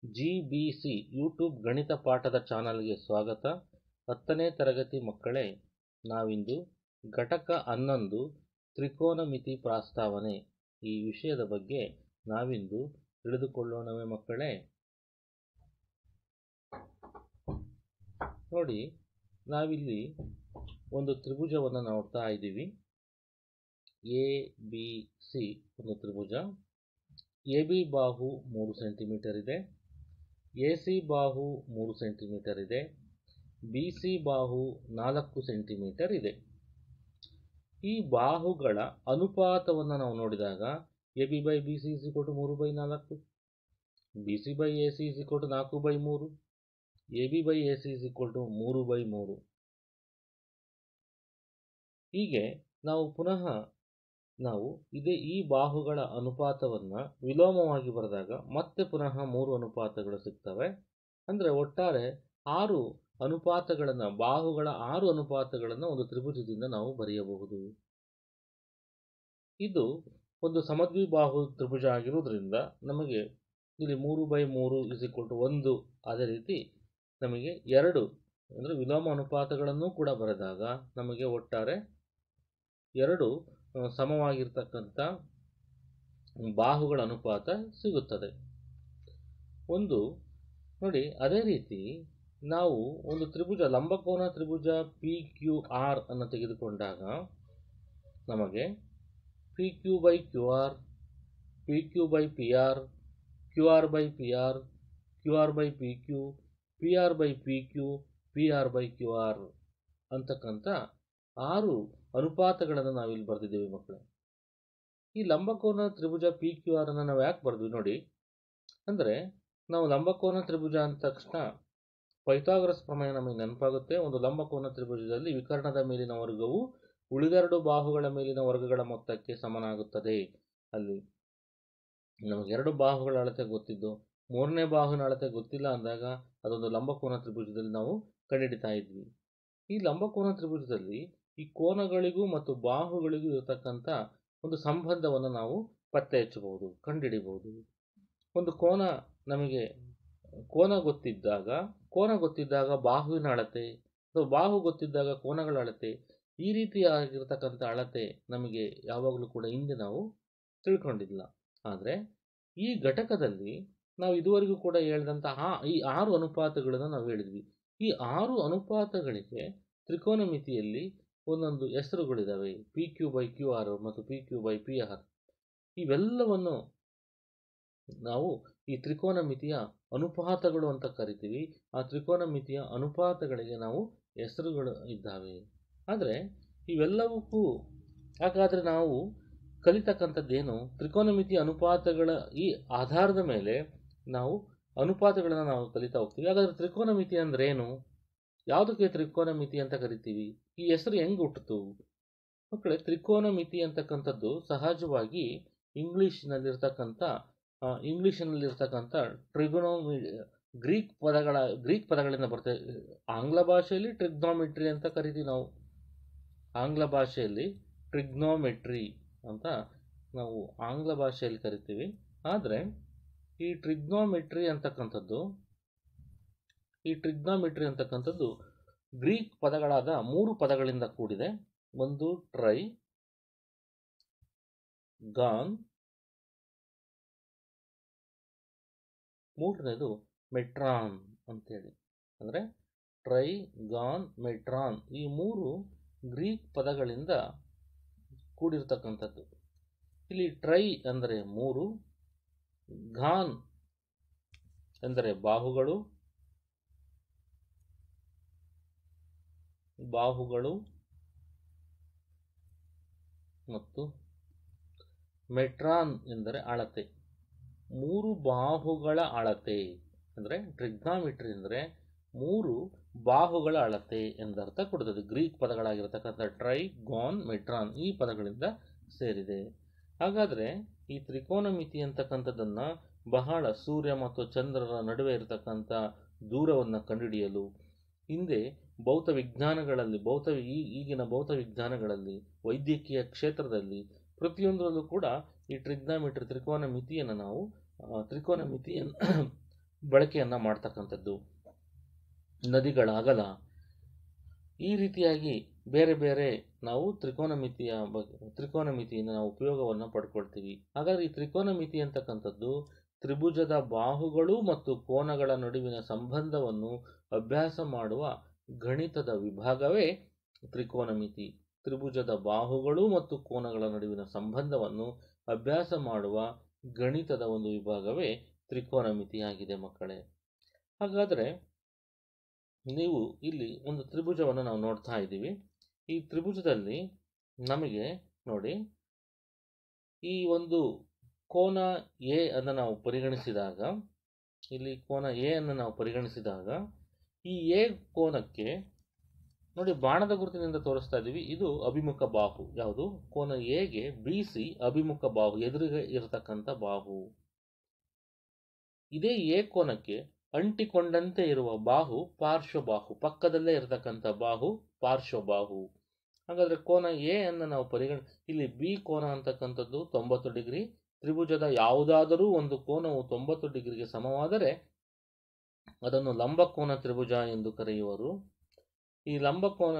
GBC YouTube ಗಣಿತ ಪಾಠದ ಚಾನಲ್ಗೆ ಸ್ವಾಗತ. 10ನೇ ತರಗತಿ ಮಕ್ಕಳೇ, ನಾವಿಂದು ಘಟಕ 11 ತ್ರಿಕೋನಮಿತಿ ಪ್ರಸ್ತಾವನೆ ಈ ವಿಷಯದ ಬಗ್ಗೆ ನಾವಿಂದು ತಿಳಿದುಕೊಳ್ಳೋಣವೇ ಮಕ್ಕಳೇ. ನೋಡಿ, ನಾವಿಲ್ಲಿ ಒಂದು ತ್ರಿಭುಜವನ್ನು ನೋಡ್ತಾ ಇದ್ದೀವಿ. ABC ಒಂದು ತ್ರಿಭುಜ. AB ಬಾಹು 3 ಸೆಂಟಿಮೀಟರ್ ಇದೆ, AC ಬಾಹು 3 ಸೆಂಟಿಮೀಟರ್ ಇದೆ, BC ಬಾಹು 4 ಸೆಂಟಿಮೀಟರ್ ಇದೆ. ಈ ಬಾಹುಗಳ ಅನುಪಾತವನ್ನು ನಾವು ನೋಡಿದಾಗ AB/BC = 3/4, BC/AC = 4/3, AB/AC = 3/3. ಹೀಗೆ ನಾವು ಪುನಃ ಈ ಬಾಹುಗಳ ಅನುಪಾತವನ್ನು ವಿಲೋಮವಾಗಿ ಬರೆದಾಗ ಮತ್ತೆ ಪುನಃ 3 ಅನುಪಾತಗಳು ಸಿಗ್ತವೆ. ಅಂದರೆ ಒಟ್ಟಾರೆ 6 ಅನುಪಾತಗಳನ್ನು, ಬಾಹುಗಳ 6 ಅನುಪಾತಗಳನ್ನು ಒಂದು ತ್ರಿಭುಜದಿಂದ ನಾವು ಬರೆಯಬಹುದು. ಇದು ಒಂದು ಸಮದ್ವಿಬಾಹು ತ್ರಿಭುಜ ಆಗಿರುವುದರಿಂದ ನಮಗೆ ಇಲ್ಲಿ 3/3 = 1. ಅದೇ ರೀತಿ ನಮಗೆ 2 ಅಂದರೆ ವಿಲೋಮ ಅನುಪಾತಗಳನ್ನು ಕೂಡ ಬರೆದಾಗ ನಮಗೆ ಒಟ್ಟಾರೆ 2 ಸಮವಾಗಿರ್ತಕ್ಕಂಥ ಬಾಹುಗಳ ಅನುಪಾತ ಸಿಗುತ್ತದೆ. ಒಂದು ನೋಡಿ, ಅದೇ ರೀತಿ ನಾವು ಒಂದು ತ್ರಿಭುಜ, ಲಂಬಕೋನ ತ್ರಿಭುಜ PQR ಅನ್ನು ತೆಗೆದುಕೊಂಡಾಗ ನಮಗೆ PQ/QR, PQ/PR, QR/PR, QR/PQ, PR/PQ, PR/QR ಅಂತಕ್ಕಂಥ 6 ಅನುಪಾತಗಳನ್ನು ನಾವಿಲ್ಲಿ ಬರೆದಿದ್ದೇವೆ ಮಕ್ಕಳೇ. ಈ ಲಂಬಕೋನ ತ್ರಿಭುಜ PQR ಅನ್ನು ನಾವು ಯಾಕೆ ಬರೆದ್ವಿ ನೋಡಿ, ಅಂದರೆ ನಾವು ಲಂಬಕೋನ ತ್ರಿಭುಜ ಅಂದ ತಕ್ಷಣ ಪೈಥಾಗರಸ್ ಪ್ರಮೇಯ ನಮಗೆ ನೆನಪಾಗುತ್ತೆ. ಒಂದು ಲಂಬಕೋನ ತ್ರಿಭುಜದಲ್ಲಿ ವಿಕರ್ಣದ ಮೇಲಿನ ವರ್ಗವು ಉಳಿದೆರಡು ಬಾಹುಗಳ ಮೇಲಿನ ವರ್ಗಗಳ ಮೊತ್ತಕ್ಕೆ ಸಮನಾಗುತ್ತದೆ. ಅಲ್ಲಿ ನಮಗೆ 2 ಬಾಹುಗಳ ಅಳತೆ ಗೊತ್ತಿದ್ದು, 3ನೇ ಬಾಹುವಿನ ಅಳತೆ ಗೊತ್ತಿಲ್ಲ ಅಂದಾಗ ಅದೊಂದು ಲಂಬಕೋನ ತ್ರಿಭುಜದಲ್ಲಿ ನಾವು ಕಂಡುಹಿಡಿತಾ ಇದ್ವಿ. ಈ ಲಂಬಕೋನ ತ್ರಿಭುಜದಲ್ಲಿ ಈ ಕೋನಗಳಿಗೂ ಮತ್ತು ಬಾಹುಗಳಿಗೂ ಇರತಕ್ಕಂಥ ಒಂದು ಸಂಬಂಧವನ್ನು ನಾವು ಪತ್ತೆ ಹಚ್ಚಬಹುದು, ಕಂಡುಹಿಡಿಬಹುದು. ಒಂದು ನಮಗೆ ಕೋನ ಗೊತ್ತಿದ್ದಾಗ ಬಾಹುವಿನ ಅಳತೆ, ಅಥವಾ ಬಾಹು ಗೊತ್ತಿದ್ದಾಗ ಕೋನಗಳ ಅಳತೆ, ಈ ರೀತಿಯಾಗಿರ್ತಕ್ಕಂಥ ಅಳತೆ ನಮಗೆ ಯಾವಾಗಲೂ ಕೂಡ ಹಿಂದೆ ನಾವು ತಿಳ್ಕೊಂಡಿಲ್ಲ. ಆದರೆ ಈ ಘಟಕದಲ್ಲಿ ನಾವು ಇದುವರೆಗೂ ಕೂಡ ಹೇಳಿದಂತಹ ಈ 6 ಅನುಪಾತಗಳನ್ನು ನಾವು ಹೇಳಿದ್ವಿ. ಈ 6 ಅನುಪಾತಗಳಿಗೆ ತ್ರಿಕೋನಮಿತಿಯಲ್ಲಿ ಒಂದೊಂದು ಹೆಸರುಗಳಿದ್ದಾವೆ. PQ/QR ಮತ್ತು PQ/PR. ಇವೆಲ್ಲವನ್ನು ನಾವು ಈ ತ್ರಿಕೋನಮಿತಿಯ ಅನುಪಾತಗಳು ಅಂತ ಕರಿತೀವಿ. ಆ ತ್ರಿಕೋನಮಿತಿಯ ಅನುಪಾತಗಳಿಗೆ ನಾವು ಹೆಸರುಗಳು ಇದ್ದಾವೆ. ಆದರೆ ಇವೆಲ್ಲವಕ್ಕೂ ಹಾಗಾದರೆ ನಾವು ಕಲಿತಕ್ಕಂಥದ್ದೇನು? ತ್ರಿಕೋನಮಿತಿಯ ಅನುಪಾತಗಳ ಈ ಆಧಾರದ ಮೇಲೆ ನಾವು ಅನುಪಾತಗಳನ್ನು ನಾವು ಕಲಿತಾ ಹೋಗ್ತೀವಿ. ಹಾಗಾದರೆ ತ್ರಿಕೋನಮಿತಿ ಅಂದ್ರೆ ಏನು? ಯಾವುದಕ್ಕೆ ತ್ರಿಕೋನಮಿತಿ ಅಂತ ಕರಿತೀವಿ? ಈ ಹೆಸರು ಹೆಂಗೆ ಹುಟ್ಟಿತು ಮಕ್ಕಳೇ? ತ್ರಿಕೋನಮಿತಿ ಅಂತಕ್ಕಂಥದ್ದು ಸಹಜವಾಗಿ ಇಂಗ್ಲಿಷ್ನಲ್ಲಿರ್ತಕ್ಕಂಥ ಗ್ರೀಕ್ ಪದಗಳಿಂದ ಬರ್ತದೆ. ಆಂಗ್ಲ ಭಾಷೆಯಲ್ಲಿ ಟ್ರಿಗ್ನೋಮೆಟ್ರಿ ಅಂತ ಕರಿತೀವಿ ನಾವು. ಆಂಗ್ಲ ಭಾಷೆಯಲ್ಲಿ ಟ್ರಿಗ್ನೋಮೆಟ್ರಿ ಅಂತ ನಾವು ಆಂಗ್ಲ ಭಾಷೆಯಲ್ಲಿ ಕರಿತೀವಿ. ಆದರೆ ಈ ಟ್ರಿಗ್ನೋಮೆಟ್ರಿ ಅಂತಕ್ಕಂಥದ್ದು ಗ್ರೀಕ್ ಪದಗಳಾದ 3 ಪದಗಳಿಂದ ಕೂಡಿದೆ. ಒಂದು ಟ್ರೈ ಗಾನ್, ಮೂರನೇದು ಮೆಟ್ರಾನ್ ಅಂತೇಳಿ. ಅಂದರೆ ಟ್ರೈ, ಗಾನ್, ಮೆಟ್ರಾನ್ ಈ 3 ಗ್ರೀಕ್ ಪದಗಳಿಂದ ಕೂಡಿರ್ತಕ್ಕಂಥದ್ದು. ಇಲ್ಲಿ ಟ್ರೈ ಅಂದರೆ 3, ಗಾನ್ ಎಂದರೆ ಬಾಹುಗಳು ಮತ್ತು ಮೆಟ್ರಾನ್ ಎಂದರೆ ಅಳತೆ. 3 ಬಾಹುಗಳ ಅಳತೆ ಅಂದರೆ ಟ್ರಿಗ್ನಾಮೆಟ್ರಿ ಅಂದರೆ 3 ಬಾಹುಗಳ ಅಳತೆ ಎಂದರ್ಥ ಕೊಡುತ್ತದೆ. ಗ್ರೀಕ್ ಪದಗಳಾಗಿರ್ತಕ್ಕಂಥ ಟ್ರೈ, ಗಾನ್, ಮೆಟ್ರಾನ್ ಈ ಪದಗಳಿಂದ ಸೇರಿದೆ. ಹಾಗಾದರೆ ಈ ತ್ರಿಕೋನಮಿತಿ ಅಂತಕ್ಕಂಥದ್ದನ್ನು ಬಹಳ ಸೂರ್ಯ ಮತ್ತು ಚಂದ್ರರ ನಡುವೆ ಇರತಕ್ಕಂಥ ದೂರವನ್ನು ಕಂಡುಹಿಡಿಯಲು ಹಿಂದೆ ಈಗಿನ ಭೌತ ವಿಜ್ಞಾನಗಳಲ್ಲಿ, ವೈದ್ಯಕೀಯ ಕ್ಷೇತ್ರದಲ್ಲಿ ಪ್ರತಿಯೊಂದರಲ್ಲೂ ಕೂಡ ಈ ತ್ರಿಕೋನಮಿತಿಯನ್ನು ಬಳಕೆಯನ್ನು ಮಾಡ್ತಕ್ಕಂಥದ್ದು. ನದಿಗಳ ಅಗಲ, ಈ ರೀತಿಯಾಗಿ ಬೇರೆ ಬೇರೆ ನಾವು ತ್ರಿಕೋನಮಿತಿಯಿಂದ ನಾವು ಉಪಯೋಗವನ್ನು ಪಡ್ಕೊಳ್ತೀವಿ. ಹಾಗಾದರೆ ಈ ತ್ರಿಕೋನಮಿತಿ ಅಂತಕ್ಕಂಥದ್ದು ತ್ರಿಭುಜದ ಬಾಹುಗಳು ಮತ್ತು ಕೋನಗಳ ನಡುವಿನ ಸಂಬಂಧವನ್ನು ಅಭ್ಯಾಸ ಮಾಡುವ ಗಣಿತದ ವಿಭಾಗವೇ ತ್ರಿಕೋನಮಿತಿ. ತ್ರಿಭುಜದ ಬಾಹುಗಳು ಮತ್ತು ಕೋನಗಳ ನಡುವಿನ ಸಂಬಂಧವನ್ನು ಅಭ್ಯಾಸ ಮಾಡುವ ಗಣಿತದ ಒಂದು ವಿಭಾಗವೇ ತ್ರಿಕೋನಮಿತಿಯಾಗಿದೆ ಮಕ್ಕಳೇ. ಹಾಗಾದರೆ ನೀವು ಇಲ್ಲಿ ಒಂದು ತ್ರಿಭುಜವನ್ನು ನಾವು ನೋಡ್ತಾ ಇದ್ದೀವಿ. ಈ ತ್ರಿಭುಜದಲ್ಲಿ ನಮಗೆ ನೋಡಿ, ಈ ಒಂದು ಕೋನ ಎ ಅನ್ನು ನಾವು ಪರಿಗಣಿಸಿದಾಗ, ಇಲ್ಲಿ ಕೋನ ಎ ಅನ್ನು ನಾವು ಪರಿಗಣಿಸಿದಾಗ ಈ ಎ ಕೋನಕ್ಕೆ ನೋಡಿ ಬಾಣದ ಗುರುತಿನಿಂದ ತೋರಿಸ್ತಾ ಇದ್ದೀವಿ, ಇದು ಅಭಿಮುಖ ಬಾಹು. ಯಾವುದು? ಕೋನ ಎಗೆ ಬಿ ಸಿ ಅಭಿಮುಖ ಬಾಹು, ಎದುರಿಗೆ ಇರತಕ್ಕಂಥ ಬಾಹು. ಇದೇ ಎ ಕೋನಕ್ಕೆ ಅಂಟಿಕೊಂಡಂತೆ ಇರುವ ಬಾಹು ಪಾರ್ಶ್ವಬಾಹು, ಪಕ್ಕದಲ್ಲೇ ಇರತಕ್ಕಂಥ ಬಾಹು ಪಾರ್ಶ್ವಬಾಹು. ಹಾಗಾದರೆ ಕೋನ ಎ ಅನ್ನು ನಾವು ಇಲ್ಲಿ ಬಿ ಕೋನ ಅಂತಕ್ಕಂಥದ್ದು 90 ಡಿಗ್ರಿ. ತ್ರಿಭುಜದ ಯಾವುದಾದರೂ ಒಂದು ಕೋನವು 90 ಡಿಗ್ರಿಗೆ ಸಮವಾದರೆ ಅದನ್ನು ಲಂಬಕೋನ ತ್ರಿಭುಜ ಎಂದು ಕರೆಯುವರು. ಈ ಲಂಬಕೋನ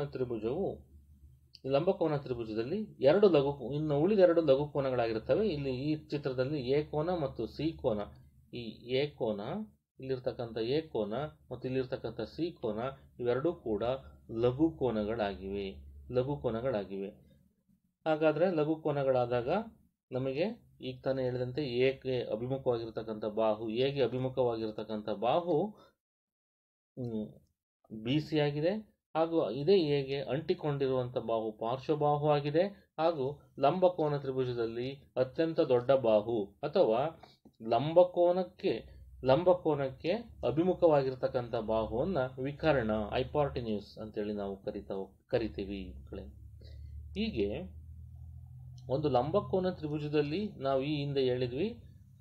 ತ್ರಿಭುಜದಲ್ಲಿ ಇನ್ನು ಉಳಿದ ಎರಡು ಲಘು ಕೋನಗಳಾಗಿರ್ತವೆ. ಇಲ್ಲಿ ಈ ಚಿತ್ರದಲ್ಲಿ ಎ ಕೋನ ಮತ್ತು ಸಿ ಕೋನ, ಈ ಎ ಕೋನ, ಇಲ್ಲಿರ್ತಕ್ಕಂಥ ಎ ಕೋನ ಮತ್ತು ಇಲ್ಲಿರ್ತಕ್ಕಂಥ ಸಿ ಕೋನ, ಇವೆರಡೂ ಕೂಡ ಲಘು ಕೋನಗಳಾಗಿವೆ. ಹಾಗಾದರೆ ಲಘು ಕೋನಗಳಾದಾಗ ನಮಗೆ ಈಗ ತಾನೇ ಹೇಳಿದಂತೆ ಎಗೆ ಅಭಿಮುಖವಾಗಿರ್ತಕ್ಕಂಥ ಬಾಹು ಬಿ ಸಿ ಆಗಿದೆ, ಹಾಗೂ ಇದೇ ಎಗೆ ಅಂಟಿಕೊಂಡಿರುವಂಥ ಬಾಹು ಪಾರ್ಶ್ವಬಾಹು ಆಗಿದೆ. ಹಾಗೂ ಲಂಬಕೋನ ತ್ರಿಭುಜದಲ್ಲಿ ಅತ್ಯಂತ ದೊಡ್ಡ ಬಾಹು ಅಥವಾ ಲಂಬಕೋನಕ್ಕೆ ಅಭಿಮುಖವಾಗಿರ್ತಕ್ಕಂಥ ಬಾಹುವನ್ನು ವಿಕರ್ಣ, ಹೈಪಾರ್ಟಿನ್ಯೂಸ್ ಅಂತೇಳಿ ನಾವು ಕರಿತೀವಿ. ಹೀಗೆ ಒಂದು ಲಂಬಕೋನ ತ್ರಿಭುಜದಲ್ಲಿ ನಾವು ಈ ಹಿಂದೆ ಹೇಳಿದ್ವಿ,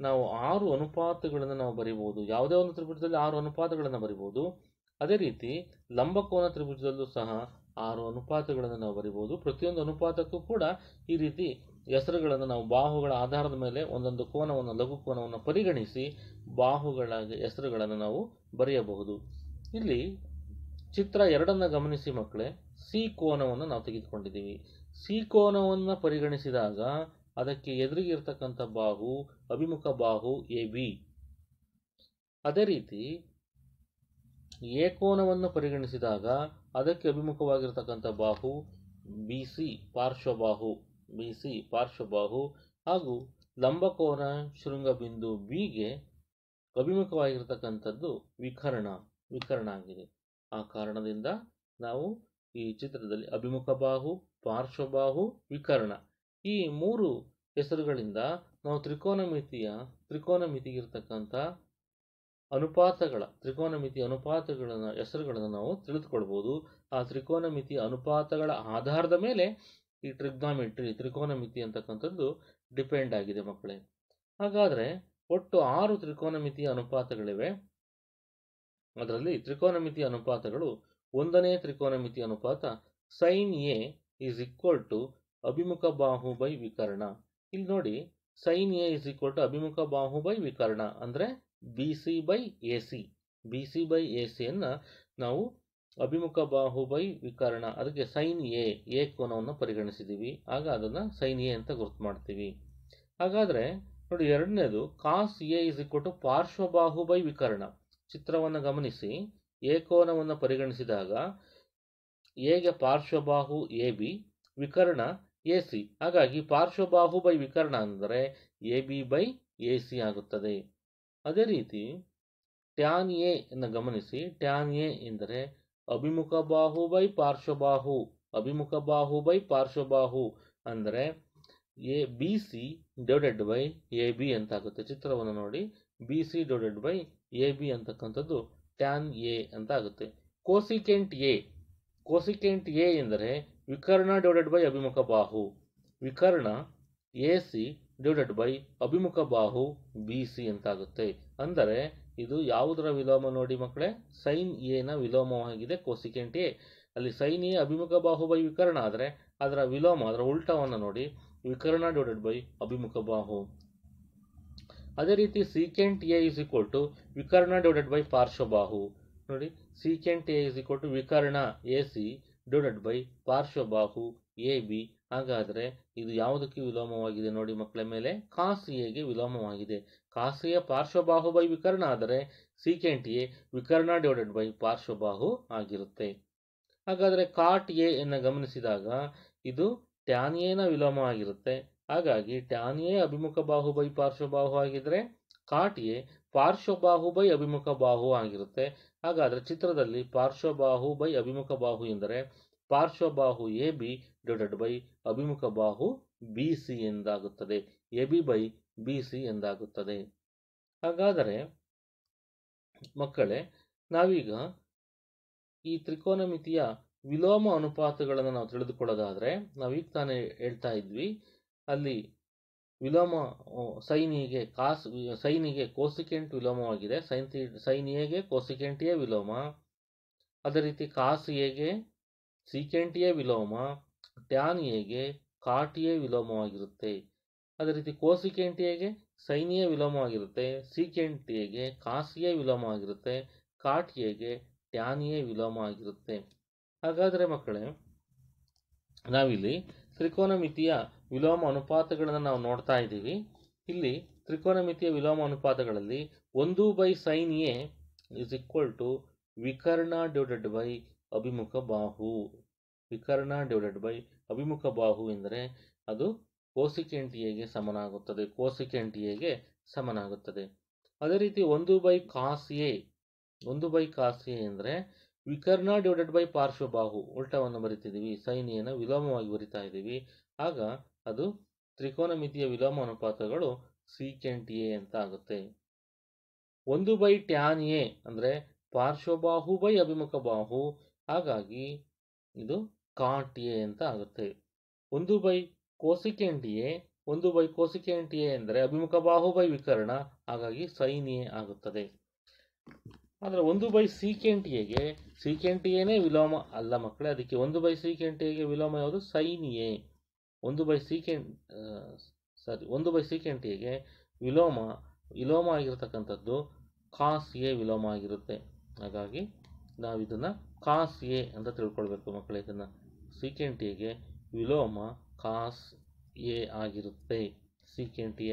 ನಾವು 6 ಅನುಪಾತಗಳನ್ನು ನಾವು ಬರೀಬಹುದು. ಯಾವುದೇ ಒಂದು ತ್ರಿಭುಜದಲ್ಲಿ 6 ಅನುಪಾತಗಳನ್ನು ಬರೀಬಹುದು. ಅದೇ ರೀತಿ ಲಂಬಕೋನ ತ್ರಿಭುಜದಲ್ಲೂ ಸಹ 6 ಅನುಪಾತಗಳನ್ನು ನಾವು ಬರೀಬಹುದು. ಪ್ರತಿಯೊಂದು ಅನುಪಾತಕ್ಕೂ ಕೂಡ ಈ ರೀತಿ ಹೆಸರುಗಳನ್ನು ನಾವು ಬಾಹುಗಳ ಆಧಾರದ ಮೇಲೆ ಒಂದೊಂದು ಕೋನವನ್ನು, ಲಘು ಕೋನವನ್ನು ಪರಿಗಣಿಸಿ ಬಾಹುಗಳ ಹೆಸರುಗಳನ್ನು ನಾವು ಬರೆಯಬಹುದು. ಇಲ್ಲಿ ಚಿತ್ರ 2 ಗಮನಿಸಿ ಮಕ್ಕಳೇ. ಸಿ ಕೋನವನ್ನು ನಾವು ತೆಗೆದುಕೊಂಡಿದ್ದೀವಿ. ಸಿ ಕೋನವನ್ನು ಪರಿಗಣಿಸಿದಾಗ ಅದಕ್ಕೆ ಎದುರಿಗೆ ಇರತಕ್ಕಂಥ ಬಾಹು ಅಭಿಮುಖ ಬಾಹು ಎ ಬಿ. ಅದೇ ರೀತಿ ಎ ಕೋನವನ್ನು ಪರಿಗಣಿಸಿದಾಗ ಅದಕ್ಕೆ ಅಭಿಮುಖವಾಗಿರ್ತಕ್ಕಂಥ ಬಾಹು ಬಿ ಸಿ ಪಾರ್ಶ್ವಬಾಹು, ಹಾಗೂ ಲಂಬಕೋನ ಶೃಂಗಬಿಂದು ಬಿಗೆ ಅಭಿಮುಖವಾಗಿರ್ತಕ್ಕಂಥದ್ದು ವಿಕರ್ಣ ಆಗಿದೆ. ಆ ಕಾರಣದಿಂದ ನಾವು ಈ ಚಿತ್ರದಲ್ಲಿ ಅಭಿಮುಖ ಬಾಹು, ಪಾರ್ಶ್ವಬಾಹು, ವಿಕರ್ಣ, ಈ 3 ಹೆಸರುಗಳಿಂದ ನಾವು ತ್ರಿಕೋನಮಿತಿಗಿರ್ತಕ್ಕಂಥ ತ್ರಿಕೋನಮಿತಿ ಅನುಪಾತಗಳ ಹೆಸರುಗಳನ್ನು ನಾವು ತಿಳಿದುಕೊಳ್ಬೋದು. ಆ ತ್ರಿಕೋನಮಿತಿ ಅನುಪಾತಗಳ ಆಧಾರದ ಮೇಲೆ ಈ ತ್ರಿಕೋನಮಿತಿ ಅಂತಕ್ಕಂಥದ್ದು ಡಿಪೆಂಡ್ ಆಗಿದೆ ಮಕ್ಕಳೇ. ಹಾಗಾದರೆ ಒಟ್ಟು 6 ತ್ರಿಕೋನಮಿತಿಯ ಅನುಪಾತಗಳಿವೆ. ಅದರಲ್ಲಿ ತ್ರಿಕೋನಮಿತಿ ಅನುಪಾತಗಳು, 1ನೇ ತ್ರಿಕೋನಮಿತಿ ಅನುಪಾತ sine A is equal to ಅಭಿಮುಖ ಬಾಹು ಬೈ ವಿಕರ್ಣ. ಇಲ್ಲಿ ನೋಡಿ, sine A is equal to ಅಭಿಮುಖ ಬಾಹು ಬೈ ವಿಕರ್ಣ ಅಂದರೆ ಬಿ ಸಿ ಬೈ ಎ ಸಿಯನ್ನು ನಾವು ಅಭಿಮುಖ ಬಾಹು ಬೈ ವಿಕರ್ಣ, ಅದಕ್ಕೆ ಸೈನ್ ಎ ಕೋನವನ್ನು ಪರಿಗಣಿಸಿದ್ದೀವಿ. ಆಗ ಅದನ್ನು ಸೈನ್ ಎ ಅಂತ ಗುರುತು ಮಾಡ್ತೀವಿ. ಹಾಗಾದರೆ ನೋಡಿ, ಎರಡನೇದು cos A is equal to ಪಾರ್ಶ್ವಬಾಹು ಬೈ ವಿಕರ್ಣ. ಚಿತ್ರವನ್ನು ಗಮನಿಸಿ. ಎ ಕೋನವನ್ನು ಪರಿಗಣಿಸಿದಾಗ ಎಗೆ ಪಾರ್ಶ್ವಬಾಹು ಎ ಬಿ, ವಿಕರ್ಣ ಎ ಸಿ. ಹಾಗಾಗಿ ಪಾರ್ಶ್ವಬಾಹು ಬೈ ವಿಕರ್ಣ ಅಂದರೆ A B by A C ಆಗುತ್ತದೆ. ಅದೇ ರೀತಿ ಟ್ಯಾನ್ ಎ ಅನ್ನು ಗಮನಿಸಿ. ಟ್ಯಾನ್ ಎ ಎಂದರೆ ಅಭಿಮುಖ ಬಾಹು ಬೈ ಪಾರ್ಶ್ವಬಾಹು ಅಂದರೆ B C divided by A B ಅಂತಾಗುತ್ತೆ. ಚಿತ್ರವನ್ನು ನೋಡಿ, B C divided by A B ಅಂತಕ್ಕಂಥದ್ದು ಟ್ಯಾನ್ ಎ ಅಂತ ಆಗುತ್ತೆ. ಕೋಸಿಕೆಂಟ್ ಎ ಎಂದರೆ ವಿಕರ್ಣ ಡಿವೈಡೆಡ್ ಬೈ ಅಭಿಮುಖ ಬಾಹು, ವಿಕರ್ಣ ಎ ಸಿ ಡಿವೈಡೆಡ್ ಬೈ ಅಭಿಮುಖ ಬಾಹು ಬಿ ಸಿ ಅಂತಾಗುತ್ತೆ. ಅಂದರೆ ಇದು ಯಾವುದರ ವಿಲೋಮ ನೋಡಿ ಮಕ್ಕಳೇ? ಸೈನ್ ಎನ ವಿಲೋಮವಾಗಿದೆ ಕೋಸಿಕೆಂಟ್ ಎ. ಅಲ್ಲಿ ಸೈನ್ ಎ ಅಭಿಮುಖ ಬಾಹು ಬೈ ವಿಕರ್ಣ ಆದರೆ ಅದರ ವಿಲೋಮ, ಅದರ ಉಲ್ಟವನ್ನು ನೋಡಿ, ವಿಕರ್ಣ ಡಿವೈಡೆಡ್ ಬೈ ಅಭಿಮುಖ ಬಾಹು. ಅದೇ ರೀತಿ secant A is equal to ವಿಕರ್ಣ ಡಿವೈಡೆಡ್ ಬೈ ಪಾರ್ಶ್ವಬಾಹು. ನೋಡಿ, secant A is equal to ವಿಕರ್ಣ ಎ ಸಿ ಡಿವೈಡೆಡ್ ಬೈ ಪಾರ್ಶ್ವಬಾಹು ಎ ಬಿ. ಹಾಗಾದರೆ ಇದು ಯಾವುದಕ್ಕೆ ವಿಲೋಮವಾಗಿದೆ ನೋಡಿ ಮಕ್ಕಳ ಮೇಲೆ? ಕಾಸ್ ಎಗೆ ವಿಲೋಮವಾಗಿದೆ. ಕಾಸ್ ಎ ಪಾರ್ಶ್ವಬಾಹು ಬೈ ವಿಕರ್ಣ ಆದರೆ ಸೀಕೆಂಟ್ ಎ ವಿಕರ್ಣ ಡಿವೈಡೆಡ್ ಬೈ ಪಾರ್ಶ್ವಬಾಹು ಆಗಿರುತ್ತೆ. ಹಾಗಾದರೆ ಕಾಟ್ ಎ ಅನ್ನು ಗಮನಿಸಿದಾಗ ಇದು ಟ್ಯಾನ್ ಎನ ವಿಲೋಮ ಆಗಿರುತ್ತೆ. ಹಾಗಾಗಿ ಟ್ಯಾನ್ ಎ ಅಭಿಮುಖ ಬಾಹು ಬೈ ಪಾರ್ಶ್ವಬಾಹು ಆಗಿದ್ರೆ ಕಾಟ್ ಎ ಪಾರ್ಶ್ವಬಾಹು ಬೈ ಅಭಿಮುಖ ಬಾಹು ಆಗಿರುತ್ತೆ. ಹಾಗಾದರೆ ಚಿತ್ರದಲ್ಲಿ ಪಾರ್ಶ್ವಬಾಹು ಬೈ ಅಭಿಮುಖ ಬಾಹು ಎಂದರೆ ಪಾರ್ಶ್ವಬಾಹು ಎ ಬಿ ಡಿವೈಡೆಡ್ ಬೈ ಅಭಿಮುಖ ಬಾಹು ಬಿ ಸಿ ಎಂದಾಗುತ್ತದೆ. A B by B C ಎಂದಾಗುತ್ತದೆ. ಹಾಗಾದರೆ ಮಕ್ಕಳೇ, ನಾವೀಗ ಈ ತ್ರಿಕೋನಮಿತಿಯ ವಿಲೋಮ ಅನುಪಾತಗಳನ್ನು ನಾವು ತಿಳಿದುಕೊಳ್ಳೋದಾದರೆ, ನಾವೀಗ ತಾನೇ ಹೇಳ್ತಾ ಇದ್ವಿ, ಅಲ್ಲಿ ವಿಲೋಮ ಸೈನಿಗೆ ಕೋಸಿಕೆಂಟ್ ವಿಲೋಮವಾಗಿದೆ. ಸೈನ್ ಎಗೆ ಕೋಸಿಕೆಂಟ್ ಎ ವಿಲೋಮ. ಅದೇ ರೀತಿ ಕಾಸ್ ಎಗೆ ಸೀಕೆಂಟ್ ಎ ವಿಲೋಮ, ಟ್ಯಾನ್ ಎಗೆ ಕಾಟ್ ಎ ವಿಲೋಮವಾಗಿರುತ್ತೆ. ಅದೇ ರೀತಿ ಕೋಸಿಕೆಂಟ್ ಎಗೆ ಸೈನ್ ಎ ವಿಲೋಮವಾಗಿರುತ್ತೆ. ಸೀಕೆಂಟ್ ಎಗೆ ಕಾಸ್ ಎ ವಿಲೋಮ ಆಗಿರುತ್ತೆ. ಕಾಟ್ ಎಗೆ ಟ್ಯಾನ್ ಎ ವಿಲೋಮ ಆಗಿರುತ್ತೆ. ಹಾಗಾದರೆ ಮಕ್ಕಳೇ, ನಾವಿಲ್ಲಿ ತ್ರಿಕೋನಮಿತಿಯ ವಿಲೋಮ ಅನುಪಾತಗಳನ್ನು ನಾವು ನೋಡ್ತಾ ಇದ್ದೀವಿ. ಇಲ್ಲಿ ತ್ರಿಕೋನಮಿತಿಯ ವಿಲೋಮ ಅನುಪಾತಗಳಲ್ಲಿ 1/sin A is equal to ವಿಕರ್ಣ ಡಿವೈಡೆಡ್ ಬೈ ಅಭಿಮುಖ ಬಾಹು. ವಿಕರ್ಣ ಡಿವೈಡೆಡ್ ಬೈ ಅಭಿಮುಖ ಬಾಹು ಎಂದರೆ ಅದು ಕೋಸಿಕೆಂಟ್ ಎಗೆ ಸಮನಾಗುತ್ತದೆ. ಕೋಸಿಕೆಂಟ್ ಎಗೆ ಸಮನಾಗುತ್ತದೆ. ಅದೇ ರೀತಿ 1/cos ಎ ಅಂದರೆ ವಿಕರ್ಣ ಡಿವೈಡೆಡ್ ಬೈ ಪಾರ್ಶ್ವಬಾಹು. ಉಲ್ಟವನ್ನು ಬರಿತಿದ್ದೀವಿ, ಸೈನ್ ಎನ ವಿಲೋಮವಾಗಿ ಬರಿತಾ ಇದ್ದೀವಿ. ಆಗ ಅದು ತ್ರಿಕೋನಮಿತಿಯ ವಿಲೋಮ ಅನುಪಾತಗಳು ಸೀಕೆಂಟ್ ಎ ಅಂತ ಆಗುತ್ತೆ. 1/tan ಎ ಅಂದರೆ ಪಾರ್ಶ್ವಬಾಹು ಬೈ ಅಭಿಮುಖ ಬಾಹು. ಹಾಗಾಗಿ ಇದು ಕಾಟ್ ಎ ಅಂತ ಆಗುತ್ತೆ. 1/cosecant ಎ ಅಂದರೆ ಅಭಿಮುಖ ಬಾಹು ಬೈ ವಿಕರ್ಣ. ಹಾಗಾಗಿ ಸೈನ್ ಎ ಆಗುತ್ತದೆ. ಆದರೆ 1/secant ಎಗೆ ಸೀಕೆಂಟ್ ಎನೇ ವಿಲೋಮ ಅಲ್ಲ ಮಕ್ಕಳೇ. ಅದಕ್ಕೆ 1/secant ಎಗೆ ವಿಲೋಮ ಯಾವುದು? Sine A. 1/secant ಎಗೆ ವಿಲೋಮ ಆಗಿರತಕ್ಕಂಥದ್ದು ಕಾಸ್ ಎ ವಿಲೋಮ ಆಗಿರುತ್ತೆ. ಹಾಗಾಗಿ ನಾವು ಇದನ್ನು ಕಾಸ್ ಎ ಅಂತ ತಿಳ್ಕೊಳ್ಬೇಕು ಮಕ್ಕಳೇ. ಇದನ್ನು ಸೀಕೆಂಟ್ ಎಗೆ ವಿಲೋಮ ಕಾಸ್ ಎ ಆಗಿರುತ್ತೆ. ಸೀಕೆಂಟ್ ಎ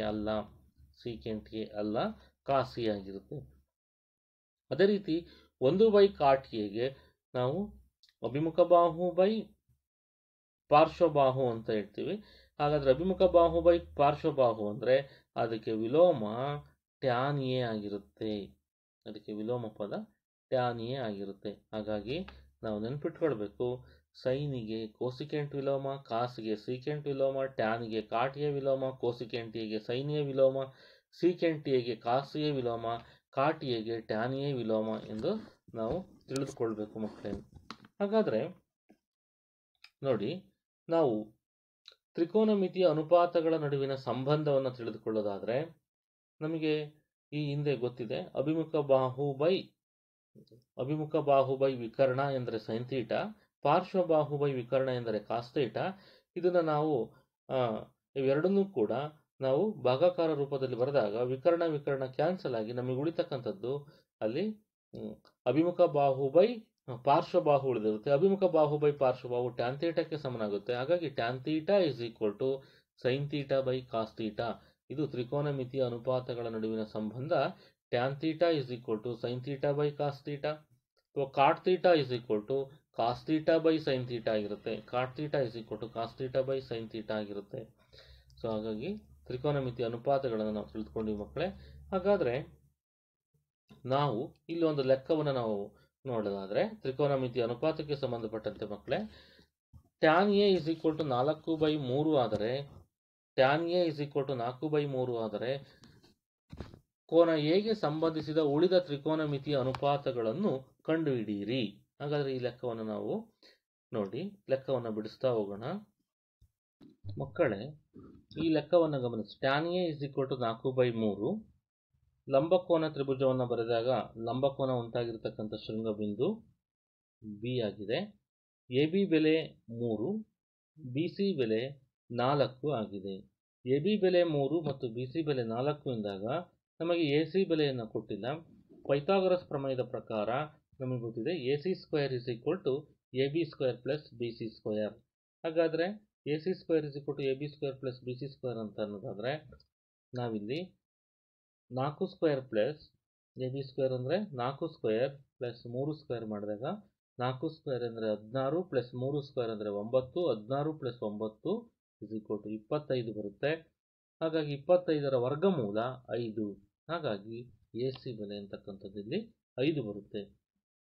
ಅಲ್ಲ, ಕಾಸ್ ಎ ಆಗಿರುತ್ತೆ. ಅದೇ ರೀತಿ 1/cot ಎಗೆ ನಾವು ಅಭಿಮುಖ ಬಾಹು ಬೈ ಪಾರ್ಶ್ವಬಾಹು ಅಂತ ಹೇಳ್ತೀವಿ. ಹಾಗಾದರೆ ಅಭಿಮುಖ ಬಾಹು ಬೈ ಪಾರ್ಶ್ವಬಾಹು ಅಂದರೆ ಅದಕ್ಕೆ ವಿಲೋಮ ಟ್ಯಾನ್ ಎ ಆಗಿರುತ್ತೆ. ಅದಕ್ಕೆ ವಿಲೋಮ ಪದ ಟ್ಯಾನ್ ಎ ಆಗಿರುತ್ತೆ. ಹಾಗಾಗಿ ನಾವು ನೆನ್ಪಿಟ್ಕೊಳ್ಬೇಕು, ಸೈನಿಗೆ ಕೋಸಿಕೆಂಟ್ ವಿಲೋಮ, ಕಾಸ್ಗೆ ಸೀಕೆಂಟ್ ವಿಲೋಮ, ಟ್ಯಾನ್ಗೆ ಕಾಟ್ ಎ ವಿಲೋಮ, ಕೋಸಿಕೆಂಟ್ ಎಗೆ ಸೈನ್ ಎ ವಿಲೋಮ, ಸೀಕೆಂಟ್ ಎಗೆ ಕಾಸ್ ಎ ವಿಲೋಮ, ಕಾಟ್ ಎಗೆ ಟ್ಯಾನ್ ಎ ವಿಲೋಮ ಎಂದು ನಾವು ತಿಳಿದುಕೊಳ್ಬೇಕು ಮಕ್ಕಳೇ. ಹಾಗಾದರೆ ನೋಡಿ, ನಾವು ತ್ರಿಕೋನಮಿತಿಯ ಅನುಪಾತಗಳ ನಡುವಿನ ಸಂಬಂಧವನ್ನು ತಿಳಿದುಕೊಳ್ಳೋದಾದರೆ ನಮಗೆ ಈ ಹಿಂದೆ ಗೊತ್ತಿದೆ. ಅಭಿಮುಖ ಬಾಹು ಬೈ ವಿಕರ್ಣ ಎಂದರೆ ಸೈನ್ ಥೀಟಾ, ಪಾರ್ಶ್ವಬಾಹು ಬೈ ವಿಕರ್ಣ ಎಂದರೆ ಕಾಸ್ ಥೀಟಾ. ಇದನ್ನು ನಾವು ಇವೆರಡನ್ನೂ ಕೂಡ ನಾವು ಭಾಗಾಕಾರ ರೂಪದಲ್ಲಿ ಬರೆದಾಗ ವಿಕರ್ಣ ಕ್ಯಾನ್ಸಲ್ ಆಗಿ ನಮಗೆ ಉಳಿತಕ್ಕಂಥದ್ದು ಅಲ್ಲಿ ಅಭಿಮುಖ ಬಾಹು ಬೈ ಪಾರ್ಶ್ವಬಾಹು ಉಳಿದಿರುತ್ತೆ. ಅಭಿಮುಖ ಬಾಹು ಬೈ ಪಾರ್ಶ್ವಬಾಹು ಟ್ಯಾನ್ ಥೀಟಾಕ್ಕೆ ಸಮನಾಗುತ್ತೆ. ಹಾಗಾಗಿ tan theta is equal to sine theta by cos theta. ಇದು ತ್ರಿಕೋನಮಿತಿಯ ಅನುಪಾತಗಳ ನಡುವಿನ ಸಂಬಂಧ. Tan theta is equal to sine theta by cos theta, ಅಥವಾ cot theta is equal to cos theta by sine theta ಆಗಿರುತ್ತೆ. Cot theta is equal to cos theta by sine theta ಆಗಿರುತ್ತೆ. So ಹಾಗಾಗಿ ತ್ರಿಕೋನಮಿತಿಯ ಅನುಪಾತಗಳನ್ನು ನಾವು ತಿಳಿದುಕೊಂಡಿವಿ ಮಕ್ಕಳೇ. ಹಾಗಾದರೆ ನಾವು ಇಲ್ಲಿ ಒಂದು ಲೆಕ್ಕವನ್ನು ನಾವು ನೋಡೋದಾದರೆ ತ್ರಿಕೋನಮಿತಿಯ ಅನುಪಾತಕ್ಕೆ ಸಂಬಂಧಪಟ್ಟಂತೆ ಮಕ್ಕಳೇ, tan A is equal to 4/3 ಆದರೆ ಕೋನ ಎಗೆ ಸಂಬಂಧಿಸಿದ ಉಳಿದ ತ್ರಿಕೋನಮಿತಿಯ ಅನುಪಾತಗಳನ್ನು ಕಂಡುಹಿಡಿಯಿರಿ. ಹಾಗಾದರೆ ಈ ಲೆಕ್ಕವನ್ನು ನಾವು ನೋಡಿ ಲೆಕ್ಕವನ್ನು ಬಿಡಿಸ್ತಾ ಹೋಗೋಣ ಮಕ್ಕಳೇ. ಈ ಲೆಕ್ಕವನ್ನು ಗಮನಿಸಿ. Tan A is equal to 4/3. ಲಂಬಕೋನ ತ್ರಿಭುಜವನ್ನು ಬರೆದಾಗ ಲಂಬಕೋನ ಉಂಟಾಗಿರತಕ್ಕಂಥ ಶೃಂಗಬಿಂದು ಬಿ ಆಗಿದೆ. ಎ ಬಿ ಬೆಲೆ 3, ಬಿ ಸಿ ಬೆಲೆ 4 ಆಗಿದೆ. ಎ ಬಿ ಬೆಲೆ 3 ಮತ್ತು ಬಿ ಸಿ ಬೆಲೆ 4 ಎಂದಾಗ ನಮಗೆ ಎ ಸಿ ಬೆಲೆಯನ್ನು ಕೊಟ್ಟಿಲ್ಲ. ಪೈಥಾಗರಸ್ ಪ್ರಮೇಯದ ಪ್ರಕಾರ ನಮಗೆ ಗೊತ್ತಿದೆ A C square is equal to A B square plus B C square. ಹಾಗಾದರೆ A C square is equal to A B square plus B C square ಅಂತ ಅನ್ನೋದಾದರೆ ನಾವಿಲ್ಲಿ 4 square plus A B square ಅಂದರೆ 4 square plus 3 square ಮಾಡಿದಾಗ 4 square ಅಂದರೆ 16 plus 3 square ಅಂದರೆ 9, 16 plus 9 is equal to 25 ಬರುತ್ತೆ. ಹಾಗಾಗಿ 25ರ ವರ್ಗಮೂಲ 5. ಹಾಗಾಗಿ ಎ ಸಿ ಬೆಲೆ ಅಂತಕ್ಕಂಥದ್ದು ಇಲ್ಲಿ 5 ಬರುತ್ತೆ.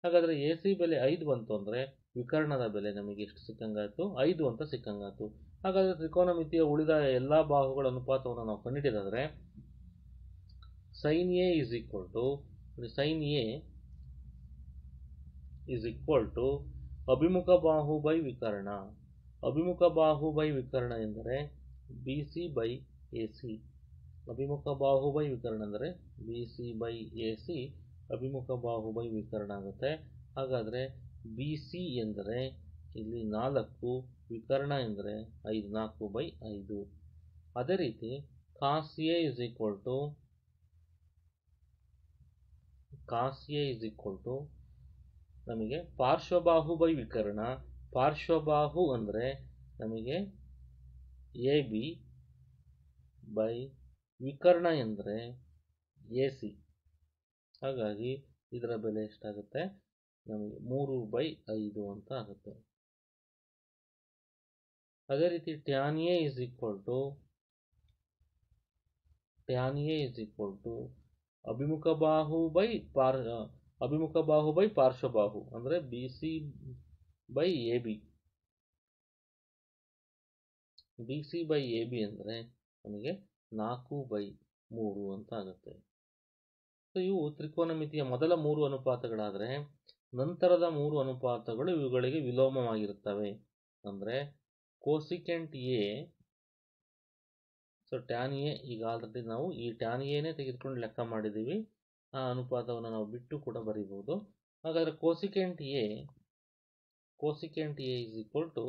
ಹಾಗಾದರೆ ಎ ಸಿ ಬೆಲೆ 5 ಬಂತು ಅಂದರೆ ವಿಕರ್ಣದ ಬೆಲೆ ನಮಗೆ ಎಷ್ಟು ಸಿಕ್ಕಂಗಾಯಿತು? 5 ಅಂತ ಸಿಕ್ಕಂಗಾಯಿತು. ಹಾಗಾದರೆ ತ್ರಿಕೋನಮಿತಿಯ ಉಳಿದ ಎಲ್ಲ ಬಾಹುಗಳ ಅನುಪಾತವನ್ನು ನಾವು ಕಂಡುಹಿಡಿಯೋದಾದರೆ sine A is equal to ಅಭಿಮುಖ ಬಾಹು ಬೈ ವಿಕರ್ಣ. ಅಭಿಮುಖ ಬಾಹು ಬೈ ವಿಕರ್ಣ ಎಂದರೆ B C by A C. ಅಭಿಮುಖ ಬಾಹು ಬೈ ವಿಕರ್ಣ ಅಂದರೆ B C by A C ಅಭಿಮುಖ ಬಾಹು ಬೈ ವಿಕರ್ಣ ಆಗುತ್ತೆ. ಹಾಗಾದರೆ ಬಿ ಸಿ ಎಂದರೆ ಇಲ್ಲಿ 4, ವಿಕರ್ಣ ಎಂದರೆ 5, 4/5. ಅದೇ ರೀತಿ cos A is equal to ನಮಗೆ ಪಾರ್ಶ್ವಬಾಹು ಬೈ ವಿಕರ್ಣ. ಪಾರ್ಶ್ವಬಾಹು ಅಂದರೆ ನಮಗೆ ಎ ಬಿ ಬೈ ವಿಕರ್ಣ ಎಂದರೆ ಎ ಸಿ. ಹಾಗಾಗಿ ಇದರ ಬೆಲೆ ಎಷ್ಟಾಗುತ್ತೆ? ನಮಗೆ 3/5 ಅಂತ ಆಗುತ್ತೆ. ಅದೇ ರೀತಿ tan A is equal to ಅಭಿಮುಖ ಬಾಹು ಬೈ ಪಾರ್ಶ್ವಬಾಹು ಅಂದರೆ B C by A B. B C by A B ಅಂದರೆ ನಮಗೆ 4/3 ಅಂತ ಆಗುತ್ತೆ. ಸೊ ಇವು ತ್ರಿಕೋನಮಿತಿಯ ಮೊದಲ 3 ಅನುಪಾತಗಳಾದರೆ ನಂತರದ 3 ಅನುಪಾತಗಳು ಇವುಗಳಿಗೆ ವಿಲೋಮವಾಗಿರುತ್ತವೆ. ಅಂದರೆ cosecant A, so tan A ಈಗ ಆಲ್ರೆಡಿ ನಾವು ಈ ಟ್ಯಾನ್ ಎನೇ ತೆಗೆದುಕೊಂಡು ಲೆಕ್ಕ ಮಾಡಿದ್ದೀವಿ. ಆ ಅನುಪಾತವನ್ನು ನಾವು ಬಿಟ್ಟು ಕೂಡ ಬರೀಬಹುದು. ಹಾಗಾದರೆ cosecant A is equal to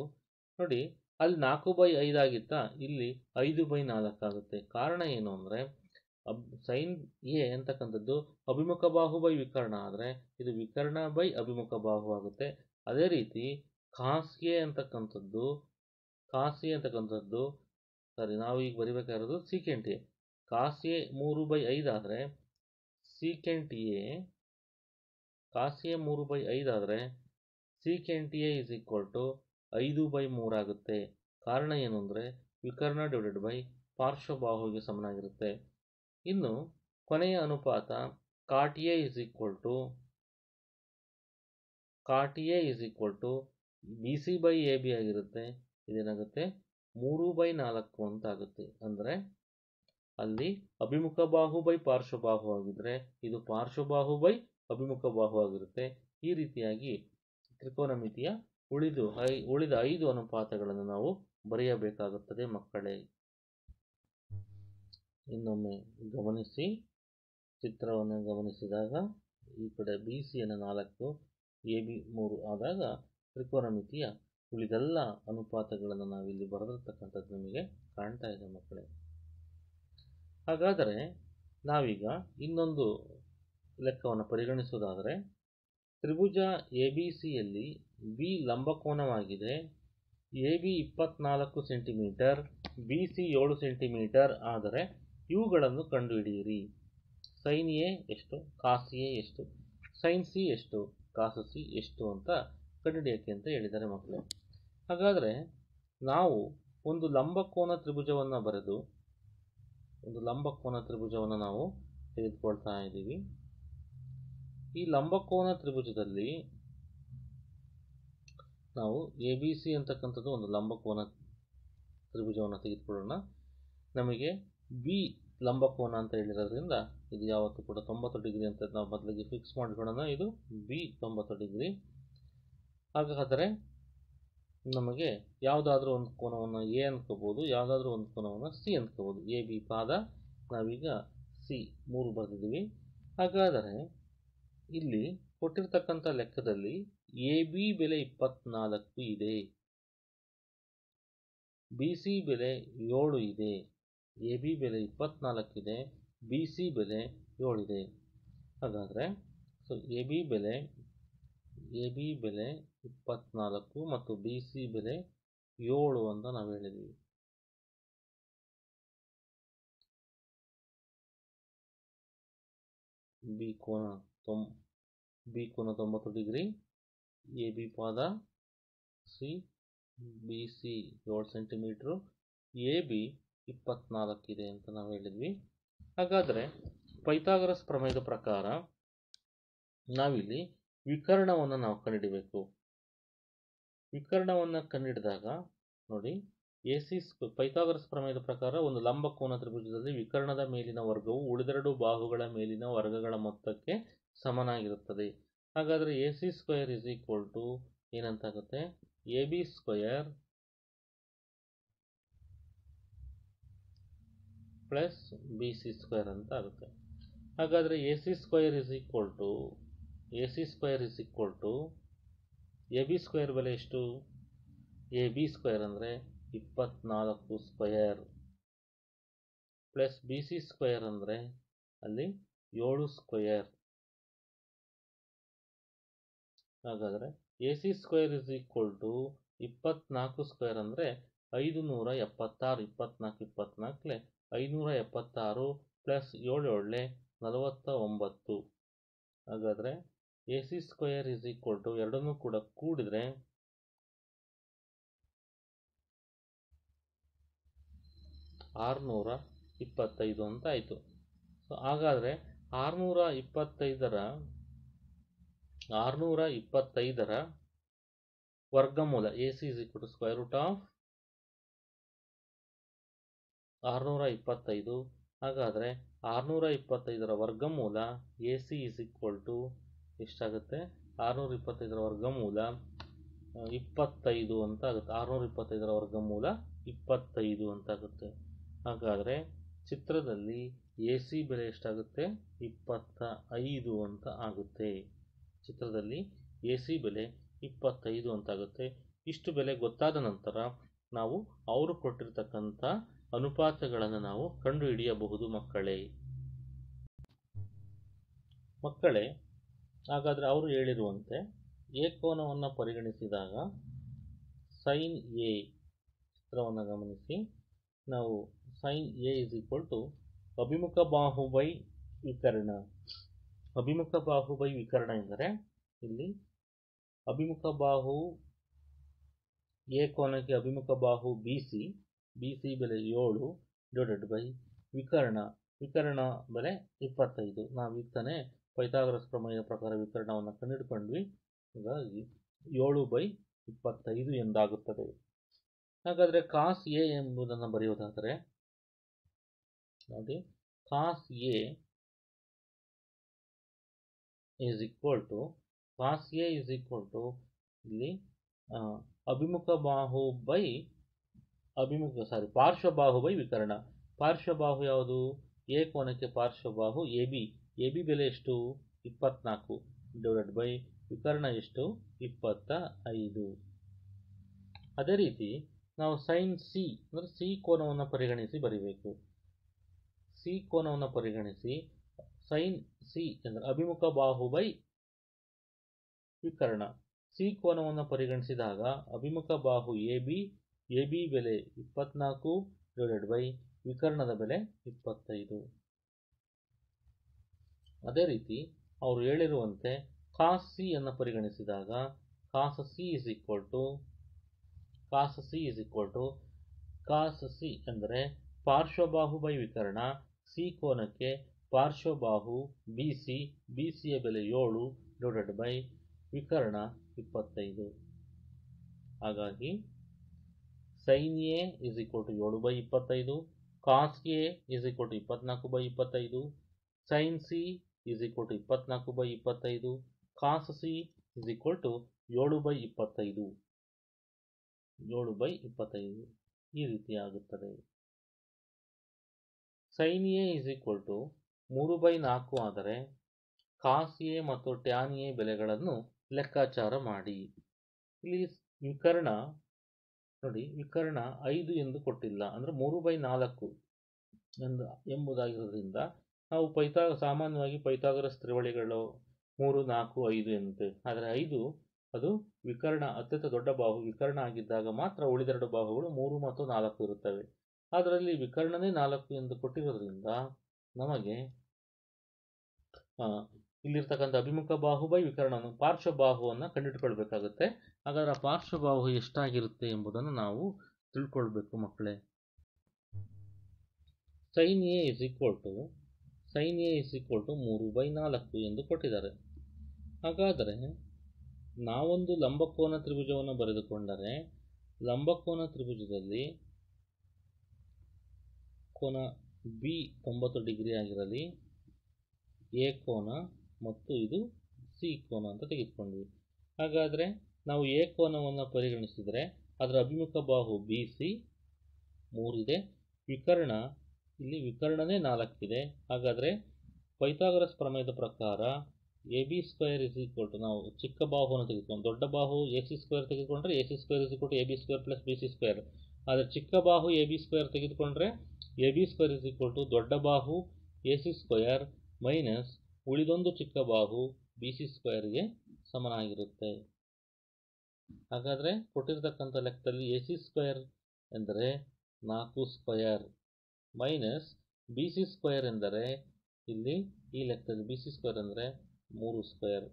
ನೋಡಿ ಅಲ್ಲಿ 4/5 ಆಗಿತ್ತಾ, ಇಲ್ಲಿ 5/4 ಆಗುತ್ತೆ. ಕಾರಣ ಏನು ಅಂದರೆ ಸೈನ್ ಎ ಅಂತಕ್ಕಂಥದ್ದು ಅಭಿಮುಖ ಬಾಹು ಬೈ ವಿಕರ್ಣ ಆದರೆ ಇದು ವಿಕರ್ಣ ಬೈ ಅಭಿಮುಖ ಬಾಹು ಆಗುತ್ತೆ. ಅದೇ ರೀತಿ ಕಾಸ್ ಎ ಅಂತಕ್ಕಂಥದ್ದು ನಾವು ಈಗ ಬರಿಬೇಕಾಗಿರೋದು ಸೀಕೆಂಟ್ ಎ. ಕಾಸ್ ಎ 3/5 ಆದರೆ secant A is equal to 5/3 ಆಗುತ್ತೆ. ಕಾರಣ ಏನು ಅಂದರೆ ವಿಕರ್ಣ ಡಿವೈಡೆಡ್ ಬೈ ಪಾರ್ಶ್ವಬಾಹುವಿಗೆ ಸಮನಾಗಿರುತ್ತೆ. ಇನ್ನು ಕೊನೆಯ ಅನುಪಾತ cot A is equal to B C by A B ಆಗಿರುತ್ತೆ. ಇದೇನಾಗುತ್ತೆ 3/4 ಅಂತ ಆಗುತ್ತೆ. ಅಂದರೆ ಅಲ್ಲಿ ಅಭಿಮುಖ ಬಾಹು ಬೈ ಪಾರ್ಶ್ವಬಾಹು ಆಗಿದ್ರೆ ಇದು ಪಾರ್ಶ್ವಬಾಹು ಬೈ ಅಭಿಮುಖ ಬಾಹು ಆಗಿರುತ್ತೆ. ಈ ರೀತಿಯಾಗಿ ತ್ರಿಕೋನಮಿತಿಯ ಉಳಿದ 5 ಅನುಪಾತಗಳನ್ನು ನಾವು ಬರೆಯಬೇಕಾಗುತ್ತದೆ ಮಕ್ಕಳೇ. ಇನ್ನೊಮ್ಮೆ ಗಮನಿಸಿ, ಚಿತ್ರವನ್ನು ಗಮನಿಸಿದಾಗ ಈ ಕಡೆ ಬಿ ಸಿಯನ್ನು 4, ಎ ಬಿ 3 ಆದಾಗ ತ್ರಿಕೋನಮಿತಿಯ ಉಳಿದೆಲ್ಲ ಅನುಪಾತಗಳನ್ನು ನಾವಿಲ್ಲಿ ಬರೆದಿರ್ತಕ್ಕಂಥದ್ದು ನಿಮಗೆ ಕಾಣ್ತಾ ಇದೆ ಮಕ್ಕಳೇ. ಹಾಗಾದರೆ ನಾವೀಗ ಇನ್ನೊಂದು ಲೆಕ್ಕವನ್ನು ಪರಿಗಣಿಸುವುದಾದರೆ ತ್ರಿಭುಜ ಎ ಬಿ ಸಿಯಲ್ಲಿ ಬಿ ಲಂಬಕೋನವಾಗಿದೆ. A B 24 centimetre, B C 7 centimetre ಆದರೆ ಇವುಗಳನ್ನು ಕಂಡುಹಿಡಿಯಿರಿ. ಸೈನ್ ಎ ಎಷ್ಟು, ಕಾಸ್ ಎ ಎಷ್ಟು, ಸೈನ್ ಸಿ ಎಷ್ಟು, ಕಾಸ್ ಸಿ ಎಷ್ಟು ಅಂತ ಕಂಡುಹಿಡಿಯೋಕ್ಕೆ ಅಂತ ಹೇಳಿದ್ದಾರೆ ಮಕ್ಕಳು. ಹಾಗಾದರೆ ನಾವು ಒಂದು ಲಂಬಕೋನ ತ್ರಿಭುಜವನ್ನು ನಾವು ತೆಗೆದುಕೊಳ್ತಾ ಇದ್ದೀವಿ. ಈ ಲಂಬಕೋನ ತ್ರಿಭುಜದಲ್ಲಿ ನಾವು ಎ ಬಿ ಸಿ ಅಂತಕ್ಕಂಥದ್ದು ಒಂದು ಲಂಬಕೋನ ತ್ರಿಭುಜವನ್ನು ತೆಗೆದುಕೊಳ್ಳೋಣ. ನಮಗೆ ಬಿ ಲಂಬಕೋನ ಅಂತ ಹೇಳಿರೋದ್ರಿಂದ ಇದು ಯಾವತ್ತೂ ಕೂಡ 90 ಡಿಗ್ರಿ ಅಂತ ನಾವು ಮೊದಲಿಗೆ ಫಿಕ್ಸ್ ಮಾಡ್ಕೊಳ್ಳೋಣ. ಇದು ಬಿ 90 ಡಿಗ್ರಿ. ಹಾಗಾದರೆ ನಮಗೆ ಯಾವುದಾದ್ರೂ ಒಂದು ಕೋನವನ್ನು ಎ ಅಂದ್ಕೋಬೋದು, ಯಾವುದಾದ್ರೂ ಒಂದು ಕೋನವನ್ನು ಸಿ ಅಂದ್ಕೋಬೋದು. ಎ ಬಿ ಪಾದ ನಾವೀಗ ಸಿ 3 ಬರೆದಿದ್ದೀವಿ. ಹಾಗಾದರೆ ಇಲ್ಲಿ ಕೊಟ್ಟಿರ್ತಕ್ಕಂಥ ಲೆಕ್ಕದಲ್ಲಿ ಎ ಬಿ ಬೆಲೆ 24 ಇದೆ, ಬಿ ಸಿ ಬೆಲೆ 7 ಇದೆ, ಎ ಬಿ ಬೆಲೆ 24 ಇದೆ, ಬಿ ಸಿ ಬೆಲೆ 7 ಇದೆ. ಹಾಗಾದರೆ ಸೊ ಎ ಬಿ ಬೆಲೆ 24 ಮತ್ತು ಬಿ ಸಿ ಬೆಲೆ 7 ಅಂತ ನಾವು ಹೇಳಿದ್ವಿ. ಬಿ ಕೋನ 90 ಡಿಗ್ರಿ, ಎ ಬಿ ಪಾದ C, B C 7 centimetre, A B 24 ಇದೆ ಅಂತ ನಾವು ಹೇಳಿದ್ವಿ. ಹಾಗಾದರೆ ಪೈಥಾಗರಸ್ ಪ್ರಮೇಯದ ಪ್ರಕಾರ ನಾವಿಲ್ಲಿ ವಿಕರ್ಣವನ್ನು ನಾವು ಕಂಡುಹಿಡಬೇಕು. ವಿಕರ್ಣವನ್ನು ಕಂಡುಹಿಡಿದಾಗ ನೋಡಿ, ಪೈಥಾಗರಸ್ ಪ್ರಮೇಯದ ಪ್ರಕಾರ ಒಂದು ಲಂಬಕೋನ ತ್ರಿಭುಜದಲ್ಲಿ ವಿಕರ್ಣದ ಮೇಲಿನ ವರ್ಗವು ಉಳಿದೆರಡು ಬಾಹುಗಳ ಮೇಲಿನ ವರ್ಗಗಳ ಮೊತ್ತಕ್ಕೆ ಸಮನಾಗಿರುತ್ತದೆ. ಹಾಗಾದರೆ A C square is equal to ಏನಂತಾಗುತ್ತೆ, A B square plus B C square ಅಂತ ಆಗುತ್ತೆ. ಹಾಗಾದರೆ A C square is equal to A B square ಬೆಲೆ ಎಷ್ಟು? ಎ ಬಿ ಸ್ಕ್ವೇರ್ ಅಂದರೆ 24 square plus B C square ಅಂದರೆ ಅಲ್ಲಿ 7 ಸ್ಕ್ವೇರ್. ಹಾಗಾದರೆ A C square is equal to 24 square ಅಂದರೆ 576. 24 576 ಪ್ಲಸ್ 7 49. ಹಾಗಾದರೆ A C square is equal to ಎರಡನ್ನೂ ಕೂಡ ಕೂಡಿದರೆ 625 ಅಂತ ಆಯಿತು. ಸೊ ಹಾಗಾದರೆ 625ರ ವರ್ಗಮೂಲ A C is equal to square root of 625. ಹಾಗಾದರೆ 625ರ ವರ್ಗಮೂಲ A C is equal to ಎಷ್ಟಾಗುತ್ತೆ? 625ರ ವರ್ಗಮೂಲ 25 ಅಂತ ಆಗುತ್ತೆ. 625ರ ವರ್ಗಮೂಲ 25 ಅಂತ ಆಗುತ್ತೆ. ಹಾಗಾದರೆ ಚಿತ್ರದಲ್ಲಿ ಎ ಸಿ ಬೆಲೆ ಎಷ್ಟಾಗುತ್ತೆ? 25 ಅಂತ ಆಗುತ್ತೆ. ಚಿತ್ರದಲ್ಲಿ ಎ ಸಿ ಬೆಲೆ 25 ಅಂತ ಆಗುತ್ತೆ. ಇಷ್ಟು ಬೆಲೆ ಗೊತ್ತಾದ ನಂತರ ನಾವು ಅವರು ಕೊಟ್ಟಿರ್ತಕ್ಕಂಥ ಅನುಪಾತಗಳನ್ನು ನಾವು ಕಂಡುಹಿಡಿಯಬಹುದು ಮಕ್ಕಳೇ. ಹಾಗಾದರೆ ಅವರು ಹೇಳಿರುವಂತೆ ಏಕೋನವನ್ನು ಪರಿಗಣಿಸಿದಾಗ ಸೈನ್ ಎ ಚಿತ್ರವನ್ನು ಗಮನಿಸಿ. ನಾವು sine A is equal to ಅಭಿಮುಖ ಬಾಹು ಬೈ ವಿಕರ್ಣ. ಅಭಿಮುಖ ಬಾಹು ಬೈ ವಿಕರ್ಣ ಎಂದರೆ ಇಲ್ಲಿ ಅಭಿಮುಖ ಬಾಹು ಎ ಕೋನಕ್ಕೆ ಅಭಿಮುಖ ಬಾಹು ಬಿ ಸಿ ಬೆಲೆ 7 ಡಿವೈಡೆಡ್ ಬೈ ವಿಕರ್ಣ ಬೆಲೆ 25. ನಾವು ಈಗ ತಾನೇ ಪೈಥಾಗರಸ್ ಪ್ರಮೇಯದ ಪ್ರಕಾರ ವಿಕರ್ಣವನ್ನು ಕಂಡುಹಿಡ್ಕೊಂಡ್ವಿ. ಹಾಗಾಗಿ 7/25 ಎಂದಾಗುತ್ತದೆ. ಹಾಗಾದರೆ ಕಾಸ್ ಎ ಎಂಬುದನ್ನು ಬರೆಯುವುದಾದರೆ ನೋಡಿ, cos A is equal to ಇಲ್ಲಿ ಪಾರ್ಶ್ವಬಾಹು ಬೈ ವಿಕರ್ಣ. ಪಾರ್ಶ್ವಬಾಹು ಯಾವುದು? ಎ ಕೋನಕ್ಕೆ ಪಾರ್ಶ್ವಬಾಹು ಎ ಬಿ ಬೆಲೆ ಎಷ್ಟು? 24 ಡಿವೈಡೆಡ್ ಬೈ ವಿಕರ್ಣ ಎಷ್ಟು? 25. ಅದೇ ರೀತಿ ನಾವು ಸೈನ್ ಸಿ ಅಂದರೆ ಸಿ ಕೋನವನ್ನು ಪರಿಗಣಿಸಿ ಬರೀಬೇಕು. ಸಿ ಕೋನವನ್ನು ಪರಿಗಣಿಸಿ ಸೈನ್ ಸಿ ಅಂದರೆ ಅಭಿಮುಖ ಬಾಹು ಬೈ ವಿಕರ್ಣ. ಸಿ ಕೋನವನ್ನು ಪರಿಗಣಿಸಿದಾಗ ಅಭಿಮುಖ ಬಾಹು ಎ ಬಿ ಬೆಲೆ 24 ಡಿವೈಡೆಡ್ ಬೈ ವಿಕರ್ಣದ ಬೆಲೆ 25. ಅದೇ ರೀತಿ ಅವರು ಹೇಳಿರುವಂತೆ ಕಾಸ್ ಸಿ ಅನ್ನು ಪರಿಗಣಿಸಿದಾಗ ಕಾಸ್ ಸಿ ಅಂದರೆ ಪಾರ್ಶ್ವಬಾಹು ಬೈ ವಿಕರ್ಣ. ಸಿ ಕೋನಕ್ಕೆ ಪಾರ್ಶ್ವಬಾಹು ಬಿ ಸಿಯ ಬೆಲೆ 7 ಡಿವೈಡೆಡ್ ಬೈ ವಿಕರ್ಣ 25. ಹಾಗಾಗಿ sine A is equal to 7/25, cos A is equal to 24/25, sine C is equal to 24/25, cos C is equal to 7/25. ಈ ರೀತಿ ಆಗುತ್ತದೆ. Sine A is equal to 3/4 ಆದರೆ ಕಾಸ್ ಎ ಮತ್ತು ಟ್ಯಾನ್ ಎ ಬೆಲೆಗಳನ್ನು ಲೆಕ್ಕಾಚಾರ ಮಾಡಿ. ಇಲ್ಲಿ ವಿಕರ್ಣ ನೋಡಿ, ವಿಕರ್ಣ 5 ಎಂದು ಕೊಟ್ಟಿಲ್ಲ, ಅಂದರೆ 3/4 ಎಂಬುದಾಗಿರೋದ್ರಿಂದ ನಾವು ಸಾಮಾನ್ಯವಾಗಿ ಪೈಥಾಗರಸ್ ತ್ರಿವಳಿಗಳು 3, 4, 5 ಎನ್ನುತ್ತೇವೆ. ಆದರೆ 5 ಅದು ವಿಕರ್ಣ, ಅತ್ಯಂತ ದೊಡ್ಡ ಬಾಹು ವಿಕರ್ಣ ಆಗಿದ್ದಾಗ ಮಾತ್ರ ಉಳಿದೆರಡು ಬಾಹುಗಳು 3 ಮತ್ತು 4 ಇರುತ್ತವೆ. ಅದರಲ್ಲಿ ವಿಕರ್ಣನೇ 4 ಎಂದು ಕೊಟ್ಟಿರೋದ್ರಿಂದ ನಮಗೆ ಇಲ್ಲಿರ್ತಕ್ಕಂಥ ಅಭಿಮುಖ ಬಾಹು ಬೈ ವಿಕರ್ಣವನ್ನು ಪಾರ್ಶ್ವಬಾಹುವನ್ನು ಕಂಡುಹಿಡ್ಕೊಳ್ಬೇಕಾಗುತ್ತೆ. ಹಾಗಾದ್ರೆ ಆ ಪಾರ್ಶ್ವಬಾಹು ಎಷ್ಟಾಗಿರುತ್ತೆ ಎಂಬುದನ್ನು ನಾವು ತಿಳ್ಕೊಳ್ಬೇಕು ಮಕ್ಕಳೇ. Sine A is equal to 3/4 ಎಂದು ಕೊಟ್ಟಿದ್ದಾರೆ. ಹಾಗಾದರೆ ನಾವೊಂದು ಲಂಬಕೋನ ತ್ರಿಭುಜವನ್ನು ಬರೆದುಕೊಂಡರೆ ಲಂಬಕೋನ ತ್ರಿಭುಜದಲ್ಲಿ ಕೋನ ಬಿ 90 ಡಿಗ್ರಿ ಆಗಿರಲಿ, ಎ ಕೋನ ಮತ್ತು ಇದು ಸಿ ಕೋನ ಅಂತ ತೆಗೆದುಕೊಂಡ್ವಿ. ಹಾಗಾದರೆ ನಾವು ಎ ಕೋನವನ್ನು ಪರಿಗಣಿಸಿದರೆ ಅದರ ಅಭಿಮುಖ ಬಾಹು ಬಿ ಸಿ 3 ಇದೆ, ವಿಕರ್ಣ ಇಲ್ಲಿ ವಿಕರ್ಣನೇ 4 ಇದೆ. ಹಾಗಾದರೆ ಪೈಥಾಗರಸ್ ಪ್ರಮೇಯದ ಪ್ರಕಾರ A B square is equal to, ನಾವು ಚಿಕ್ಕ ಬಾಹುವನ್ನು ತೆಗೆದುಕೊಂಡು ದೊಡ್ಡ ಬಾಹು ಎ ಸಿ ಸ್ಕ್ವೇರ್ ತೆಗೆದುಕೊಂಡ್ರೆ A C square is equal to A B square plus B C square. ಆದರೆ ಚಿಕ್ಕ ಬಾಹು ಎ ಬಿ ಸ್ಕ್ವೇರ್ ತೆಗೆದುಕೊಂಡ್ರೆ A B square is equal to ದೊಡ್ಡ ಬಾಹು ಎ ಸಿ ಸ್ಕ್ವೇರ್ ಮೈನಸ್ ಉಳಿದೊಂದು ಚಿಕ್ಕ ಬಾಹು ಬಿ ಸಿ ಸ್ಕ್ವೇರ್ಗೆ ಸಮನಾಗಿರುತ್ತೆ. ಹಾಗಾದರೆ ಕೊಟ್ಟಿರ್ತಕ್ಕಂಥ ಲೆಕ್ಕದಲ್ಲಿ ಎ ಸಿ ಸ್ಕ್ವೇರ್ ಎಂದರೆ 4 square minus B C square ಎಂದರೆ ಇಲ್ಲಿ ಈ ಲೆಕ್ಕದಲ್ಲಿ ಬಿ ಸಿ ಸ್ಕ್ವೇರ್ ಅಂದರೆ 3 ಸ್ಕ್ವೇರ್.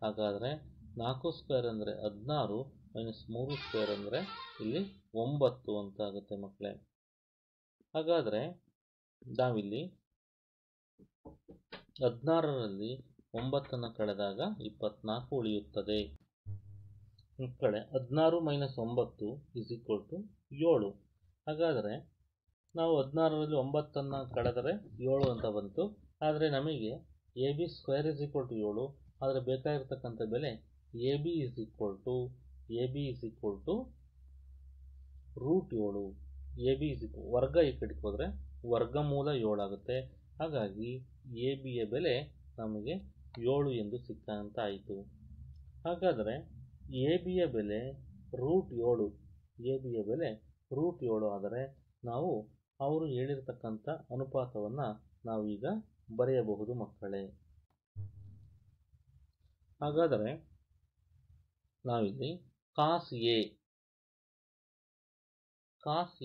ಹಾಗಾದರೆ 4 ಸ್ಕ್ವೇರ್ ಅಂದರೆ 16 ಮೈನಸ್ 3 ಸ್ಕ್ವೇರ್ ಅಂದರೆ ಇಲ್ಲಿ 9 ಅಂತ ಆಗುತ್ತೆ ಮಕ್ಕಳೇ. ಹಾಗಾದರೆ ನಾವಿಲ್ಲಿ 16ರಲ್ಲಿ 9 ಕಳೆದಾಗ 24 ಉಳಿಯುತ್ತದೆ ಮಕ್ಕಳೇ. 16 ಮೈನಸ್ 9 ಇಸ್ ಈಕ್ವಲ್ ಟು 7. ಹಾಗಾದರೆ ನಾವು 16ರಲ್ಲಿ 9 ಕಳೆದರೆ 7 ಅಂತ ಬಂತು. ಆದರೆ ನಮಗೆ A B square is equal to 7, ಆದರೆ ಬೇಕಾಗಿರ್ತಕ್ಕಂಥ ಬೆಲೆ A B is equal to √7. A B is equal ವರ್ಗ ಈ ಕಡೆಗೆ ಹೋದರೆ ವರ್ಗಮೂಲ 7 ಆಗುತ್ತೆ. ಹಾಗಾಗಿ ಎ ಬಿಯ ಬೆಲೆ ನಮಗೆ 7 ಎಂದು ಸಿಕ್ಕಂತ ಆಯಿತು. ಹಾಗಾದರೆ ಎ ಬಿಯ ಬೆಲೆ √7 ಆದರೆ ನಾವು ಅವರು ಹೇಳಿರ್ತಕ್ಕಂಥ ಅನುಪಾತವನ್ನು ನಾವೀಗ ಬರೆಯಬಹುದು ಮಕ್ಕಳೇ. ಹಾಗಾದರೆ ನಾವಿಲ್ಲಿ ಕಾಸ್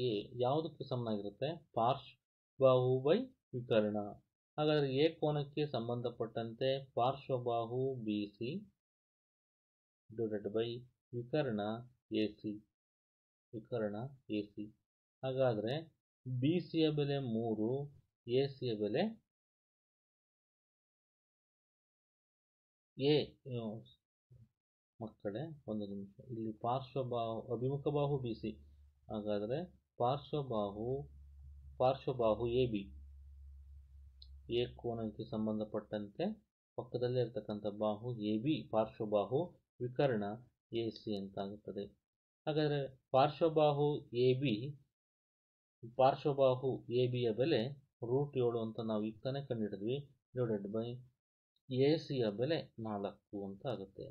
ಎ ಯಾವುದಕ್ಕೆ ಸಮನಾಗಿರುತ್ತೆ? ಪಾರ್ಶ್ವಬಾಹು ಬೈ ವಿಕರ್ಣ. ಹಾಗಾದರೆ ಎ ಕೋನಕ್ಕೆ ಸಂಬಂಧಪಟ್ಟಂತೆ ಪಾರ್ಶ್ವಬಾಹು ಬಿ ಸಿ ಡಿವೈಡೆಡ್ ಬೈ ವಿಕರ್ಣ ಎ ಸಿ. ಹಾಗಾದರೆ ಬಿ ಸಿಯ ಬೆಲೆ 3, ಎ ಸಿಯ ಬೆಲೆ ಮಕ್ಕಳೇ ಒಂದು ನಿಮಿಷ, ಇಲ್ಲಿ ಅಭಿಮುಖ ಬಾಹು ಬಿ ಸಿ. ಹಾಗಾದರೆ ಪಾರ್ಶ್ವಬಾಹು ಎ ಬಿ, ಎ ಕೋನಕ್ಕೆ ಸಂಬಂಧಪಟ್ಟಂತೆ ಪಕ್ಕದಲ್ಲೇ ಇರತಕ್ಕಂಥ ಬಾಹು ಎ ಬಿ ಪಾರ್ಶ್ವಬಾಹು ವಿಕರ್ಣ ಎ ಸಿ ಅಂತ ಆಗುತ್ತದೆ. ಹಾಗಾದರೆ ಪಾರ್ಶ್ವಬಾಹು ಎ ಬಿಯ ಬೆಲೆ √7 ಅಂತ ನಾವು ಈಗ ತಾನೇ ಕಂಡುಹಿಡಿದ್ವಿ, ಡಿವೈಡೆಡ್ ಬೈ ಎ ಸಿಯ ಬೆಲೆ 4 ಅಂತ ಆಗುತ್ತೆ.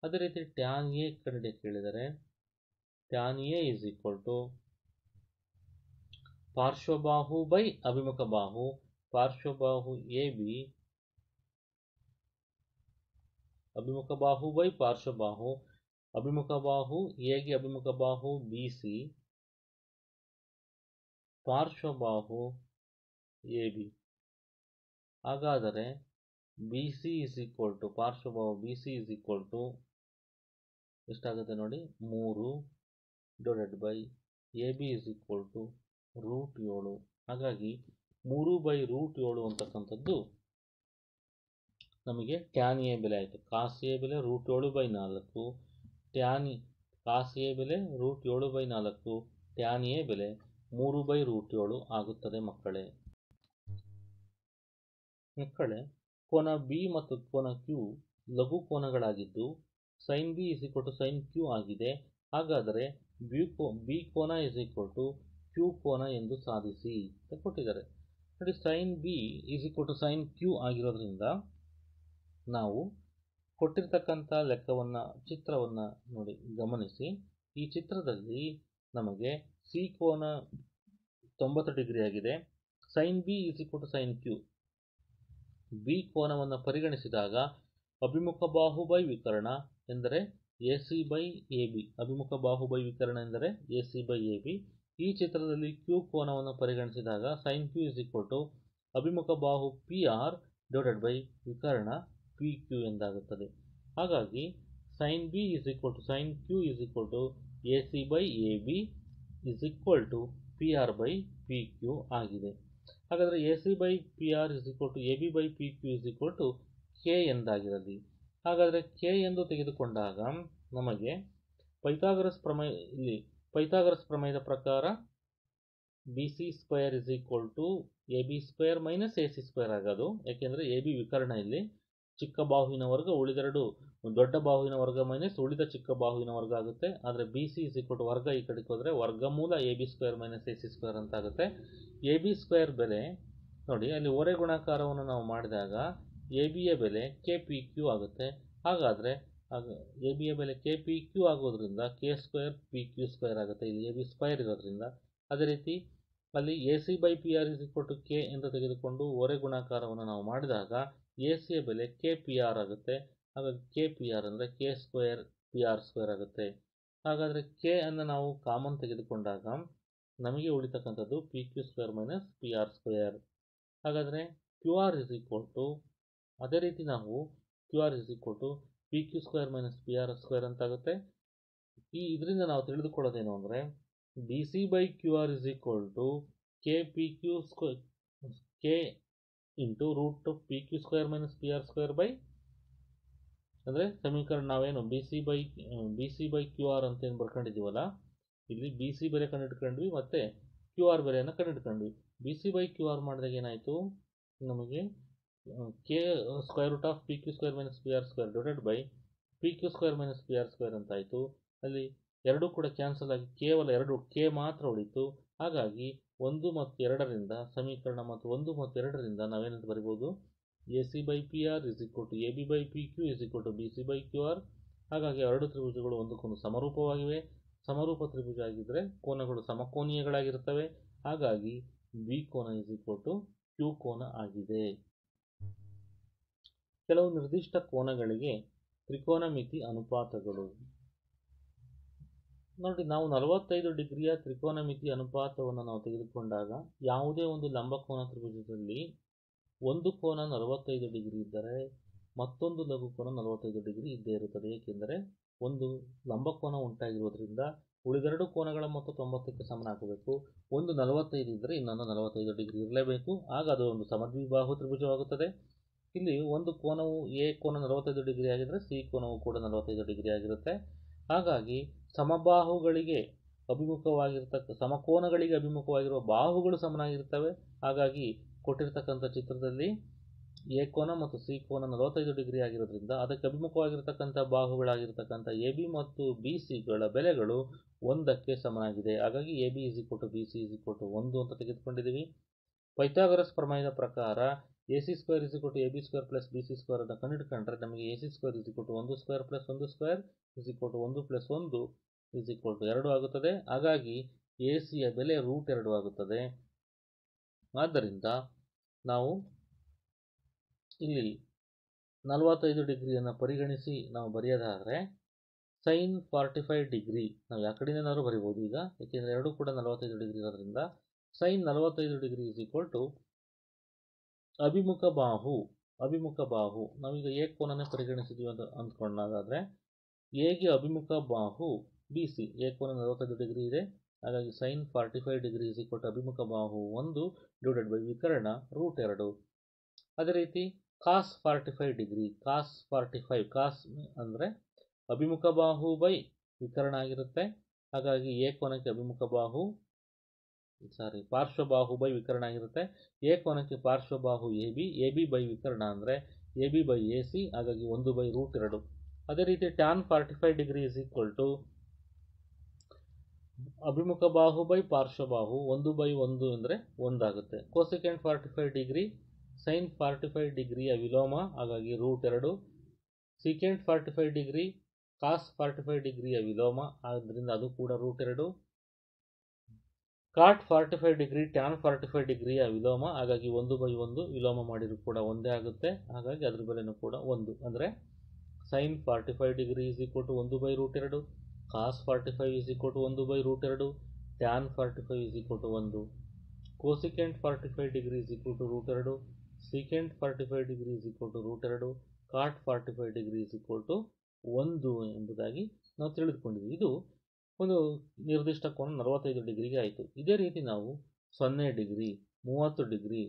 ಅದೇ ರೀತಿ ಟ್ಯಾನ್ ಎ ಕಂಡುಹಿಡಿಯಕ್ಕೆ ಕೇಳಿದರೆ tan A is equal to ಪಾರ್ಶ್ವಬಾಹು ಬೈ ಅಭಿಮುಖ ಬಾಹು, ಪಾರ್ಶ್ವಬಾಹು ಎ ಬಿ ಅಭಿಮುಖ ಬಾಹು ಬೈ ಪಾರ್ಶ್ವಬಾಹು, ಅಭಿಮುಖ ಬಾಹು ಎಗೆ ಅಭಿಮುಖ ಬಾಹು ಬಿ ಸಿ ಪಾರ್ಶ್ವಬಾಹು ಎ ಬಿ. ಹಾಗಾದರೆ B C is equal to ಪಾರ್ಶ್ವಬಾಹು B C is equal to ಎಷ್ಟಾಗುತ್ತೆ ನೋಡಿ 3 divided by A B is equal to √7. ಹಾಗಾಗಿ 3/√7 ಅಂತಕ್ಕಂಥದ್ದು ನಮಗೆ ಟ್ಯಾನ್ ಎ ಬೆಲೆ ಆಯಿತು. ಕಾಸ್ ಎ ಬೆಲೆ √7/4, ಕಾಸ್ ಎ ಬೆಲೆ √7/4, ಟ್ಯಾನ್ ಎ ಬೆಲೆ 3/√7 ಆಗುತ್ತದೆ ಮಕ್ಕಳೇ. ಕೋನ ಬಿ ಮತ್ತು ಕೋನ ಕ್ಯೂ ಲಘು ಕೋನಗಳಾಗಿದ್ದು sine B is equal to sine Q ಆಗಿದೆ. ಹಾಗಾದರೆ ಬಿ ಕೋನ ಇಸ್ ಈಕ್ವಲ್ ಟು ಕ್ಯೂ ಕೋನ ಎಂದು ಸಾಧಿಸಿ ಅಂತ ಕೊಟ್ಟಿದ್ದಾರೆ ನೋಡಿ. Sine B is equal to sine Q ಆಗಿರೋದ್ರಿಂದ ನಾವು ಕೊಟ್ಟಿರ್ತಕ್ಕಂಥ ಚಿತ್ರವನ್ನು ನೋಡಿ ಗಮನಿಸಿ. ಈ ಚಿತ್ರದಲ್ಲಿ ನಮಗೆ ಸಿ ಕೋನ 90 ಡಿಗ್ರಿ ಆಗಿದೆ, sine B is equal to sine Q. B ಕೋನವನ್ನು ಪರಿಗಣಿಸಿದಾಗ ಅಭಿಮುಖ ಬಾಹು ಬೈ ವಿಕರ್ಣ ಎಂದರೆ A C by A B. ಅಭಿಮುಖ ಬಾಹು ಬೈ ವಿಕರ್ಣ ಎಂದರೆ A C by A B. ಈ ಚಿತ್ರದಲ್ಲಿ ಕ್ಯೂ ಕೋನವನ್ನು ಪರಿಗಣಿಸಿದಾಗ sine Q is equal to ಅಭಿಮುಖ ಬಾಹು ಪಿ ಆರ್ ಡಿವೈಡೆಡ್ ಬೈ ವಿಕರ್ಣ ಪಿ ಕ್ಯೂ ಎಂದಾಗುತ್ತದೆ. ಹಾಗಾಗಿ sine B is equal to sine Q is equal to A C by A B is equal to P R by P Q ಆಗಿದೆ. ಹಾಗಾದರೆ A C by P R is equal to A B by P Q is equal to K ಎಂದಾಗಿರಲಿ. ಹಾಗಾದರೆ K ಎಂದು ತೆಗೆದುಕೊಂಡಾಗ ನಮಗೆ Pythagoras ಪ್ರಮೇಯದ ಪ್ರಕಾರ B C square is equal to A B square minus A C square ಆಗೋದು. ಯಾಕೆಂದರೆ A B ವಿಕರ್ಣ ಇಲ್ಲಿ ಚಿಕ್ಕ ಬಾಹುವಿನ ವರ್ಗ, ಉಳಿದೆರಡು ದೊಡ್ಡ ಬಾಹುವಿನ ವರ್ಗ ಮೈನಸ್ ಉಳಿದ ಚಿಕ್ಕ ಬಾಹುವಿನ ವರ್ಗ ಆಗುತ್ತೆ. ಆದರೆ B C is equal to ವರ್ಗ ಈ ಕಡೆಗೆ ಹೋದರೆ ವರ್ಗಮೂಲ A B square minus A C square ಅಂತ ಆಗುತ್ತೆ. ಎ ಬಿ ಸ್ಕ್ವೇರ್ ಬೆಲೆ ನೋಡಿ, ಅಲ್ಲಿ ಓರೆ ಗುಣಾಕಾರವನ್ನು ನಾವು ಮಾಡಿದಾಗ ಎ ಬಿಯ ಬೆಲೆ ಕೆ ಪಿ ಕ್ಯೂ ಆಗುತ್ತೆ. ಹಾಗಾದರೆ ಎ ಬಿಯ ಬೆಲೆ ಕೆ ಪಿ ಕ್ಯೂ ಆಗೋದ್ರಿಂದ K square P Q square ಆಗುತ್ತೆ, ಇಲ್ಲಿ ಎ ಬಿ ಸ್ಕ್ವೇರ್ ಇರೋದ್ರಿಂದ. ಅದೇ ರೀತಿ ಅಲ್ಲಿ A C by P R is equal to K ಅಂತ ತೆಗೆದುಕೊಂಡು ಓರೆ ಗುಣಾಕಾರವನ್ನು ನಾವು ಮಾಡಿದಾಗ ಎ ಸಿಯ ಬೆಲೆ ಕೆ ಪಿ ಆರ್ ಆಗುತ್ತೆ. ಹಾಗಾಗಿ ಕೆ ಪಿ ಆರ್ ಅಂದರೆ K square P R square ಆಗುತ್ತೆ. ಹಾಗಾದರೆ ಕೆ ಅನ್ನು ನಾವು ಕಾಮನ್ ತೆಗೆದುಕೊಂಡಾಗ ನಮಗೆ ಉಳಿತಕ್ಕಂಥದ್ದು P Q square minus P R square. ಹಾಗಾದರೆ Q R is equal to ಅದೇ ರೀತಿ ನಾವು Q R is equal to P Q square minus P R square ಅಂತಾಗುತ್ತೆ. ಇದರಿಂದ ನಾವು ತಿಳಿದುಕೊಳ್ಳೋದೇನು ಅಂದರೆ B C by Q R is equal to K P Q square K into root P Q square minus P R square by, ಅಂದರೆ ಸಮೀಕರಣ ನಾವೇನು B C by Q R ಅಂತ ಏನು ಬರ್ಕೊಂಡಿದ್ದೀವಲ್ಲ, ಇಲ್ಲಿ ಬಿ ಸಿ ಬೆಲೆ ಕಂಡುಹಿಡ್ಕೊಂಡ್ವಿ ಮತ್ತು ಕ್ಯೂ ಆರ್ ಬೆಲೆಯನ್ನು ಕಂಡುಹಿಡ್ಕೊಂಡ್ವಿ. B C by Q R ಮಾಡಿದಾಗ ಏನಾಯಿತು, ನಮಗೆ K square root of P Q square minus P R square divided by P Q square minus P R square ಅಂತಾಯಿತು. ಅಲ್ಲಿ ಎರಡೂ ಕೂಡ ಕ್ಯಾನ್ಸಲ್ ಆಗಿ ಕೇವಲ ಎರಡು ಕೆ ಮಾತ್ರ ಉಳಿತು. ಹಾಗಾಗಿ 1 ಮತ್ತು 2ರಿಂದ ಸಮೀಕರಣ ಮತ್ತು 1 ಮತ್ತು 2ರಿಂದ ನಾವೇನಂತ ಬರಿಬೋದು, A C by P R is equal to A B by P Q is equal to B C by Q R. ಹಾಗಾಗಿ ಎರಡು ತ್ರಿಭುಜಗಳು ಒಂದಕ್ಕೊಂದು ಸಮರೂಪವಾಗಿವೆ. ಸಮರೂಪ ತ್ರಿಭುಜ ಆಗಿದ್ದರೆ ಕೋನಗಳು ಸಮಕೋನೀಯಗಳಾಗಿರ್ತವೆ. ಹಾಗಾಗಿ ಬಿ ಕೋನ ಇಸ್ ಈಕ್ವಲ್ ಟು ಕ್ಯೂ ಕೋನ ಆಗಿದೆ. ಕೆಲವು ನಿರ್ದಿಷ್ಟ ಕೋನಗಳಿಗೆ ತ್ರಿಕೋನಮಿತಿ ಅನುಪಾತಗಳು. ನೋಡಿ, ನಾವು 45 ಡಿಗ್ರಿಯ ತ್ರಿಕೋನಮಿತಿ ಅನುಪಾತವನ್ನು ನಾವು ತೆಗೆದುಕೊಂಡಾಗ ಯಾವುದೇ ಒಂದು ಲಂಬಕೋನ ತ್ರಿಭುಜದಲ್ಲಿ ಒಂದು ಕೋನ 45 ಡಿಗ್ರಿ ಇದ್ದರೆ ಮತ್ತೊಂದು ಲಘುಕೋನ 45 ಡಿಗ್ರಿ ಇದ್ದೇ ಇರುತ್ತದೆ. ಏಕೆಂದರೆ ಒಂದು ಲಂಬಕೋನ ಉಂಟಾಗಿರುವುದರಿಂದ ಉಳಿದೆರಡು ಕೋನಗಳ ಮೊತ್ತ 90ಕ್ಕೆ ಸಮನಾಗಬೇಕು. ಒಂದು 45 ಇದ್ದರೆ ಇನ್ನೊಂದು 45 ಡಿಗ್ರಿ ಇರಲೇಬೇಕು. ಆಗ ಅದು ಒಂದು ಸಮದ್ವಿಬಾಹು ತ್ರಿಭುಜವಾಗುತ್ತದೆ. ಇಲ್ಲಿ ಒಂದು ಕೋನವು ಎ ಕೋನ 45 ಡಿಗ್ರಿ ಆಗಿದ್ದರೆ ಸಿ ಕೋನವು ಕೂಡ 45 ಡಿಗ್ರಿ ಆಗಿರುತ್ತೆ. ಹಾಗಾಗಿ ಸಮಕೋನಗಳಿಗೆ ಅಭಿಮುಖವಾಗಿರುವ ಬಾಹುಗಳು ಸಮನಾಗಿರ್ತವೆ. ಹಾಗಾಗಿ ಕೊಟ್ಟಿರ್ತಕ್ಕಂಥ ಚಿತ್ರದಲ್ಲಿ ಎ ಕೋನ ಮತ್ತು ಸಿ ಕೋನ 45 ಡಿಗ್ರಿ ಆಗಿರೋದ್ರಿಂದ ಅದಕ್ಕೆ ಅಭಿಮುಖವಾಗಿರ್ತಕ್ಕಂಥ ಬಾಹುಗಳಾಗಿರ್ತಕ್ಕಂಥ ಎ ಬಿ ಮತ್ತು ಬಿ ಸಿಗಳ ಬೆಲೆಗಳು 1ಕ್ಕೆ ಸಮನಾಗಿದೆ. ಹಾಗಾಗಿ A B is equal to B C is equal to 1 ಅಂತ ತೆಗೆದುಕೊಂಡಿದ್ದೀವಿ. ಪೈಥಾಗರಸ್ ಪ್ರಮೇಯದ ಪ್ರಕಾರ A C square is equal to A B square plus B C square ಅಂತ ಕಂಡುಹಿಡ್ಕೊಂಡ್ರೆ ನಮಗೆ A C square is equal to 1 square plus 1 square is equal to 1 plus 1 is equal to 2 ಆಗುತ್ತದೆ. ಹಾಗಾಗಿ A ಸಿಯ ಬೆಲೆ √2 ಆಗುತ್ತದೆ. ಆದ್ದರಿಂದ ನಾವು ಇಲ್ಲಿ 45 ಡಿಗ್ರಿಯನ್ನು ಪರಿಗಣಿಸಿ ನಾವು ಬರೆಯೋದಾದರೆ ಸೈನ್ 45 ಡಿಗ್ರಿ ನಾವು ಯಾವ ಕಡೆಯಿಂದಾದರೂ ಬರಿಬೋದು ಈಗ, ಏಕೆಂದರೆ ಎರಡೂ ಕೂಡ 45 ಡಿಗ್ರಿ ಇರೋದ್ರಿಂದ sine 45 degree is equal to ಅಭಿಮುಖ ಬಾಹು ನಾವೀಗ ಎ ಕೋನನೇ ಪರಿಗಣಿಸಿದ್ವಿ ಅಂತ ಅಂದ್ಕೊಂಡಾಗಾದರೆ ಎಗೆ ಅಭಿಮುಖ ಬಾಹು ಬಿ ಸಿ, ಎ ಕೋನ 45 ಡಿಗ್ರಿ ಇದೆ. ಹಾಗಾಗಿ sine 45 degree is equal to ಅಭಿಮುಖ ಬಾಹು 1 ಡಿವೈಡೆಡ್ ಬೈ ವಿಕರ್ಣ √2. ಅದೇ ರೀತಿ ಕಾಸ್ 45 ಡಿಗ್ರಿ, ಕಾಸ್ ಅಂದರೆ ಅಭಿಮುಖ ಬಾಹು ಬೈ ವಿಕರ್ಣ ಆಗಿರುತ್ತೆ. ಹಾಗಾಗಿ ಎ ಕೋನಕ್ಕೆ ಪಾರ್ಶ್ವಬಾಹು ಬೈ ವಿಕರ್ಣ ಆಗಿರುತ್ತೆ. ಎ ಕೋನಕ್ಕೆ ಪಾರ್ಶ್ವಬಾಹು ಎ ಬಿ ಬೈ ವಿಕರ್ಣ ಅಂದರೆ A B by A C, ಹಾಗಾಗಿ 1/√2. ಅದೇ ರೀತಿ tan 45 degree is equal to ಅಭಿಮುಖ ಬಾಹು ಬೈ ಪಾರ್ಶ್ವಬಾಹು 1/1 ಅಂದರೆ 1 ಆಗುತ್ತೆ. ಕೋಸೆಕೆಂಟ್ 45 ಡಿಗ್ರಿ ಸೈನ್ 45 ಡಿಗ್ರಿಯ ವಿಲೋಮ, ಹಾಗಾಗಿ √2. ಸೀಕೆಂಟ್ 45 ಡಿಗ್ರಿ ಕಾಸ್ 45 ಡಿಗ್ರಿಯ ವಿಲೋಮ, ಆದ್ದರಿಂದ ಅದು ಕೂಡ √2. ಕಾಟ್ 45 ಡಿಗ್ರಿ ಟ್ಯಾನ್ 45 ಡಿಗ್ರಿಯ ವಿಲೋಮ, ಹಾಗಾಗಿ 1/1 ವಿಲೋಮ ಮಾಡಿದ್ರು ಕೂಡ ಒಂದೇ ಆಗುತ್ತೆ, ಹಾಗಾಗಿ ಅದ್ರ ಬೆಲೆನೂ ಕೂಡ 1. ಅಂದರೆ sine 45 degree is equal to 1/√2, cos 45 is equal to 1/√2, tan 45 is equal to 1, cosecant 45 degree is equal to √2, secant 45 degree is equal to √2, cot 45 degree is equal to 1 ಎಂಬುದಾಗಿ ನಾವು ತಿಳಿದುಕೊಂಡಿದ್ದೀವಿ. ಇದು ಒಂದು ನಿರ್ದಿಷ್ಟ ಕೋನ 45 ಡಿಗ್ರಿಗೆ ಆಯಿತು. ಇದೇ ರೀತಿ ನಾವು 0 ಡಿಗ್ರಿ, 30 ಡಿಗ್ರಿ,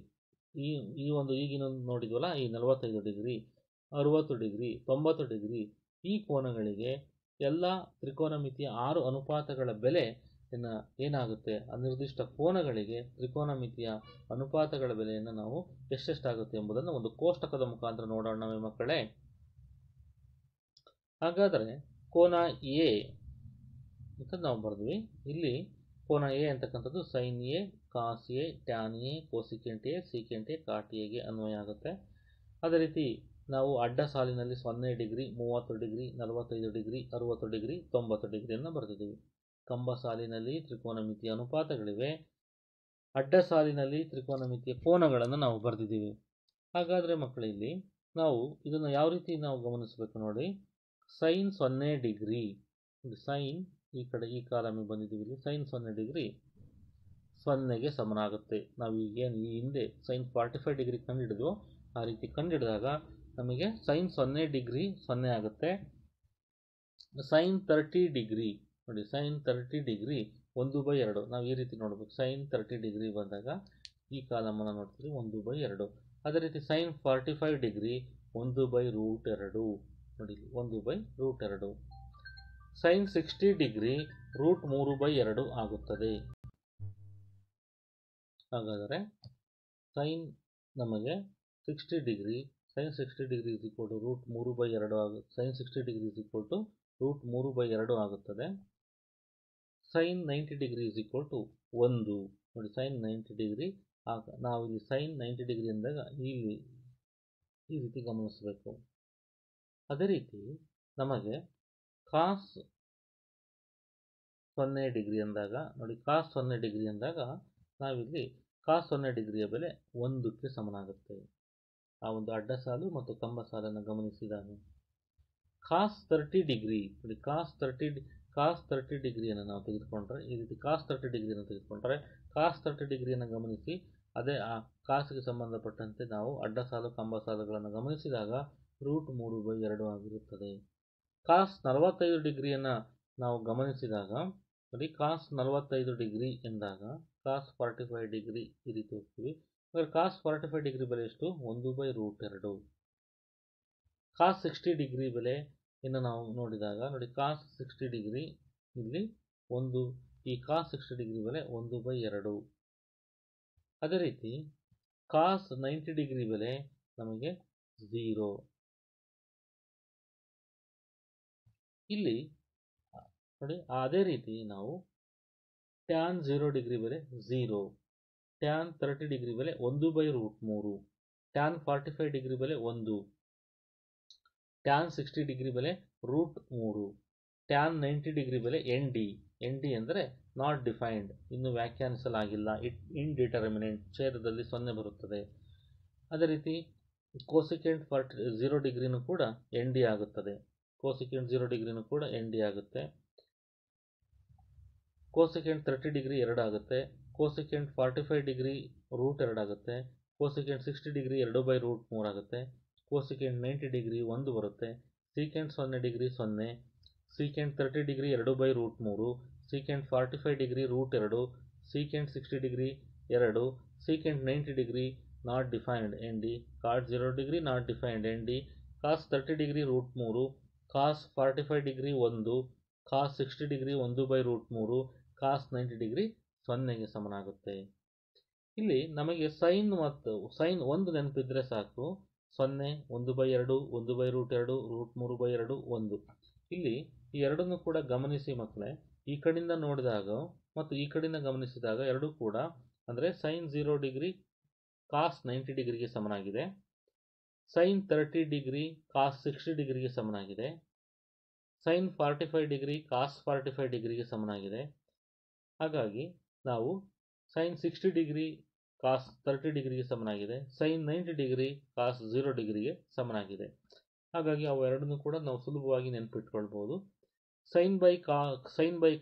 ಈಗಿನ ನೋಡಿದ್ವಲ್ಲ ಈ 45 ಡಿಗ್ರಿ, 60 ಡಿಗ್ರಿ, 90 ಡಿಗ್ರಿ, ಈ ಕೋನಗಳಿಗೆ ಎಲ್ಲ ತ್ರಿಕೋನಮಿತಿಯ 6 ಅನುಪಾತಗಳ ಬೆಲೆ ಏನಾಗುತ್ತೆ, ಆ ನಿರ್ದಿಷ್ಟ ಕೋನಗಳಿಗೆ ತ್ರಿಕೋನಮಿತಿಯ ಅನುಪಾತಗಳ ಬೆಲೆಯನ್ನು ನಾವು ಎಷ್ಟೆಷ್ಟಾಗುತ್ತೆ ಎಂಬುದನ್ನು ಒಂದು ಕೋಷ್ಟಕದ ಮುಖಾಂತರ ನೋಡೋಣ ಮಕ್ಕಳೇ. ಹಾಗಾದರೆ ಕೋನ ಎ ಅಂತ ನಾವು ಬರೆದ್ವಿ. ಇಲ್ಲಿ ಕೋನ ಎ ಅಂತಕ್ಕಂಥದ್ದು sine A, cos A, tan A, cosecant A, secant A, cot ಎಗೆ ಅನ್ವಯ ಆಗುತ್ತೆ. ಅದೇ ರೀತಿ ನಾವು ಅಡ್ಡ ಸಾಲಿನಲ್ಲಿ 0 ಡಿಗ್ರಿ, 30 ಡಿಗ್ರಿ, 45 ಡಿಗ್ರಿ, 60 ಡಿಗ್ರಿ, 90 ಡಿಗ್ರಿಯನ್ನು ಬರೆದಿದ್ದೀವಿ. ಕಂಬ ಸಾಲಿನಲ್ಲಿ ತ್ರಿಕೋನಮಿತಿಯ ಅನುಪಾತಗಳಿವೆ, ಅಡ್ಡ ಸಾಲಿನಲ್ಲಿ ತ್ರಿಕೋನಮಿತಿಯ ಕೋನಗಳನ್ನು ನಾವು ಬರೆದಿದ್ದೀವಿ. ಹಾಗಾದರೆ ಮಕ್ಕಳಿಲ್ಲಿ ನಾವು ಇದನ್ನು ಯಾವ ರೀತಿ ನಾವು ಗಮನಿಸಬೇಕು ನೋಡಿ. ಸೈನ್ 0 ಡಿಗ್ರಿ, ಸೈನ್ ಈ ಕಡೆ ಈ ಕಾಲಮಿಗೆ ಬಂದಿದ್ದೀವಿ, ಇಲ್ಲಿ ಸೈನ್ 0 ಡಿಗ್ರಿ 0ಗೆ ಸಮನಾಗುತ್ತೆ. ನಾವು ಈಗೇನು ಈ ಹಿಂದೆ ಸೈನ್ 45 ಡಿಗ್ರಿ ಕಂಡುಹಿಡಿದ್ವೋ ಆ ರೀತಿ ಕಂಡುಹಿಡಿದಾಗ ನಮಗೆ ಸೈನ್ 0 ಡಿಗ್ರಿ 0 ಆಗುತ್ತೆ. ಸೈನ್ 30 ಡಿಗ್ರಿ ನೋಡಿ, ಸೈನ್ 30 ಡಿಗ್ರಿ 1/2. ನಾವು ಈ ರೀತಿ ನೋಡಬೇಕು. ಸೈನ್ 30 ಡಿಗ್ರಿ ಬಂದಾಗ ಈ ಕಾಲಮನ್ನು ನೋಡ್ತೀವಿ 1/2. ಅದೇ ರೀತಿ ಸೈನ್ 45 ಡಿಗ್ರಿ 1/√2 ನೋಡಿ, 1/√2. ಸೈನ್ 60 ಡಿಗ್ರಿ √3/2 ಆಗುತ್ತದೆ. ಹಾಗಾದರೆ ಸೈನ್ ನಮಗೆ 60 ಡಿಗ್ರಿ, sine 60 degree is equal to √3/2 ಆಗುತ್ತೆ. Sine 60 degree is equal to √3/2 ಆಗುತ್ತದೆ. Sine 90 degree is equal to 1 ನೋಡಿ, ಸೈನ್ 90 ಡಿಗ್ರಿ. ನಾವು ಇಲ್ಲಿ ಸೈನ್ 90 ಡಿಗ್ರಿ ಅಂದಾಗ ಇಲ್ಲಿ ಈ ರೀತಿ ಗಮನಿಸಬೇಕು. ಅದೇ ರೀತಿ ನಮಗೆ ಕಾಸ್ 0 ಡಿಗ್ರಿ ಅಂದಾಗ ನೋಡಿ, ಕಾಸ್ 0 ಡಿಗ್ರಿ ಅಂದಾಗ ನಾವಿಲ್ಲಿ ಕಾಸ್ 0 ಡಿಗ್ರಿಯ ಬೆಲೆ 1ಕ್ಕೆ ಸಮನಾಗುತ್ತೆ. ಆ ಒಂದು ಅಡ್ಡ ಸಾಲು ಮತ್ತು ಕಂಬ ಸಾಲನ್ನು ಗಮನಿಸಿದಾಗ ಕಾಸ್ 30 ಡಿಗ್ರಿ ನೋಡಿ, ಕಾಸ್ 30 ಡಿಗ್ರಿಯನ್ನು ನಾವು ತೆಗೆದುಕೊಂಡ್ರೆ ಈ ರೀತಿ ಕಾಸ್ 30 ಡಿಗ್ರಿಯನ್ನು ತೆಗೆದುಕೊಂಡ್ರೆ ಕಾಸ್ 30 ಡಿಗ್ರಿಯನ್ನು ಗಮನಿಸಿ ಅದೇ ಆ ಕಾಸಿಗೆ ಸಂಬಂಧಪಟ್ಟಂತೆ ನಾವು ಅಡ್ಡ ಸಾಲು ಕಂಬ ಸಾಲುಗಳನ್ನು ಗಮನಿಸಿದಾಗ √3/2 ಆಗಿರುತ್ತದೆ. ಕಾಸ್ 45 ಡಿಗ್ರಿಯನ್ನು ನಾವು ಗಮನಿಸಿದಾಗ ನೋಡಿ, ಕಾಸ್ 45 ಡಿಗ್ರಿ ಎಂದಾಗ ಕಾಸ್ 45 ಡಿಗ್ರಿ ಈ ರೀತಿ ಹೋಗ್ತೀವಿ. ಅಂದರೆ ಕಾಸ್ 45 ಡಿಗ್ರಿ ಬೆಲೆ ಎಷ್ಟು, 1/√2. ಕಾಸ್ 60 ಡಿಗ್ರಿ ಬೆಲೆ ಇನ್ನು ನಾವು ನೋಡಿದಾಗ ನೋಡಿ, ಕಾಸ್ 60 ಡಿಗ್ರಿ ಇಲ್ಲಿ ಈ ಕಾಸ್ 60 ಡಿಗ್ರಿ ಬೆಲೆ 1/2. ಅದೇ ರೀತಿ ಕಾಸ್ 90 ಡಿಗ್ರಿ ಬೆಲೆ ನಮಗೆ 0. ಇಲ್ಲಿ ನೋಡಿ, ಅದೇ ರೀತಿ ನಾವು ಟ್ಯಾನ್ 0 ಡಿಗ್ರಿ ಬೆಲೆ 0, ಟ್ಯಾನ್ 30 ಡಿಗ್ರಿ ಬೆಲೆ 1/√3, ಟ್ಯಾನ್ 45 ಡಿಗ್ರಿ ಬೆಲೆ 1, ಟ್ಯಾನ್ 60 ಡಿಗ್ರಿ ಬೆಲೆ √3, ಟ್ಯಾನ್ 90 ಡಿಗ್ರಿ ಬೆಲೆ ND ಅಂದರೆ ನಾಟ್ ಡಿಫೈನ್ಡ್, ಇನ್ನು ವ್ಯಾಖ್ಯಾನಿಸಲಾಗಿಲ್ಲ, ಇನ್ಡಿಟರ್ಮಿನೆಂಟ್, ಛೇದದಲ್ಲಿ 0 ಬರುತ್ತದೆ. ಅದೇ ರೀತಿ ಕೋಸಿಕೆಂಟ್ 0 ಡಿಗ್ರಿನೂ ಕೂಡ ND ಆಗುತ್ತದೆ. ಕೋಸಿಕೆಂಟ್ 0 ಡಿಗ್ರಿನೂ ಕೂಡ ND ಆಗುತ್ತೆ. ಕೋಸಿಕೆಂಟ್ 30 ಡಿಗ್ರಿ 2 ಆಗುತ್ತೆ. ಕೋಸಿಕೆಂಟ್ 45 ಡಿಗ್ರಿ √2 ಆಗುತ್ತೆ. ಕೋಸಿಕೆಂಟ್ 60 ಡಿಗ್ರಿ 2/√3 ಆಗುತ್ತೆ. ಕೋಸಿಕೆಂಟ್ 90 ಡಿಗ್ರಿ 1 ಬರುತ್ತೆ. Secant 0 degree 0, secant 30 degree 2/√3, secant 45 degree √2, secant 60 degree 2, secant 90 degree not defined ND, cot 0 degree not defined ND, cos 30 degree √3, cos 45 degree 1, cos 60 degree 1/√3, cos 90 degree 0ಗೆ ಸಮನಾಗುತ್ತೆ. ಇಲ್ಲಿ ನಮಗೆ sign ಮತ್ತು sign ಒಂದು ನೆನಪಿದ್ರೆ ಸಾಕು. 0, 1/2, 1/√2, √3/2, 1. ಇಲ್ಲಿ ಈ ಎರಡನ್ನು ಕೂಡ ಗಮನಿಸಿ ಮಕ್ಕಳೇ. ಈ ಕಡೆಯಿಂದ ನೋಡಿದಾಗ ಮತ್ತು ಈ ಕಡೆಯಿಂದ ಗಮನಿಸಿದಾಗ ಎರಡೂ ಕೂಡ ಅಂದರೆ ಸೈನ್ 0 ಡಿಗ್ರಿ ಕಾಸ್ 90 ಡಿಗ್ರಿಗೆ ಸಮನಾಗಿದೆ. ಸೈನ್ 30 ಡಿಗ್ರಿ ಕಾಸ್ 60 ಡಿಗ್ರಿಗೆ ಸಮನಾಗಿದೆ. ಸೈನ್ 45 ಡಿಗ್ರಿ ಕಾಸ್ 45 ಡಿಗ್ರಿಗೆ ಸಮನಾಗಿದೆ. ಹಾಗಾಗಿ ನಾವು ಸೈನ್ 60 ಡಿಗ್ರಿ ಕಾಸ್ 30 ಡಿಗ್ರಿಗೆ ಸಮನಾಗಿದೆ, ಸೈನ್ 90 ಡಿಗ್ರಿ ಕಾಸ್ 0 ಡಿಗ್ರಿಗೆ ಸಮನಾಗಿದೆ. ಹಾಗಾಗಿ ಅವೆರಡನ್ನೂ ಕೂಡ ನಾವು ಸುಲಭವಾಗಿ ನೆನಪಿಟ್ಕೊಳ್ಬೋದು. ಸೈನ್ ಬೈ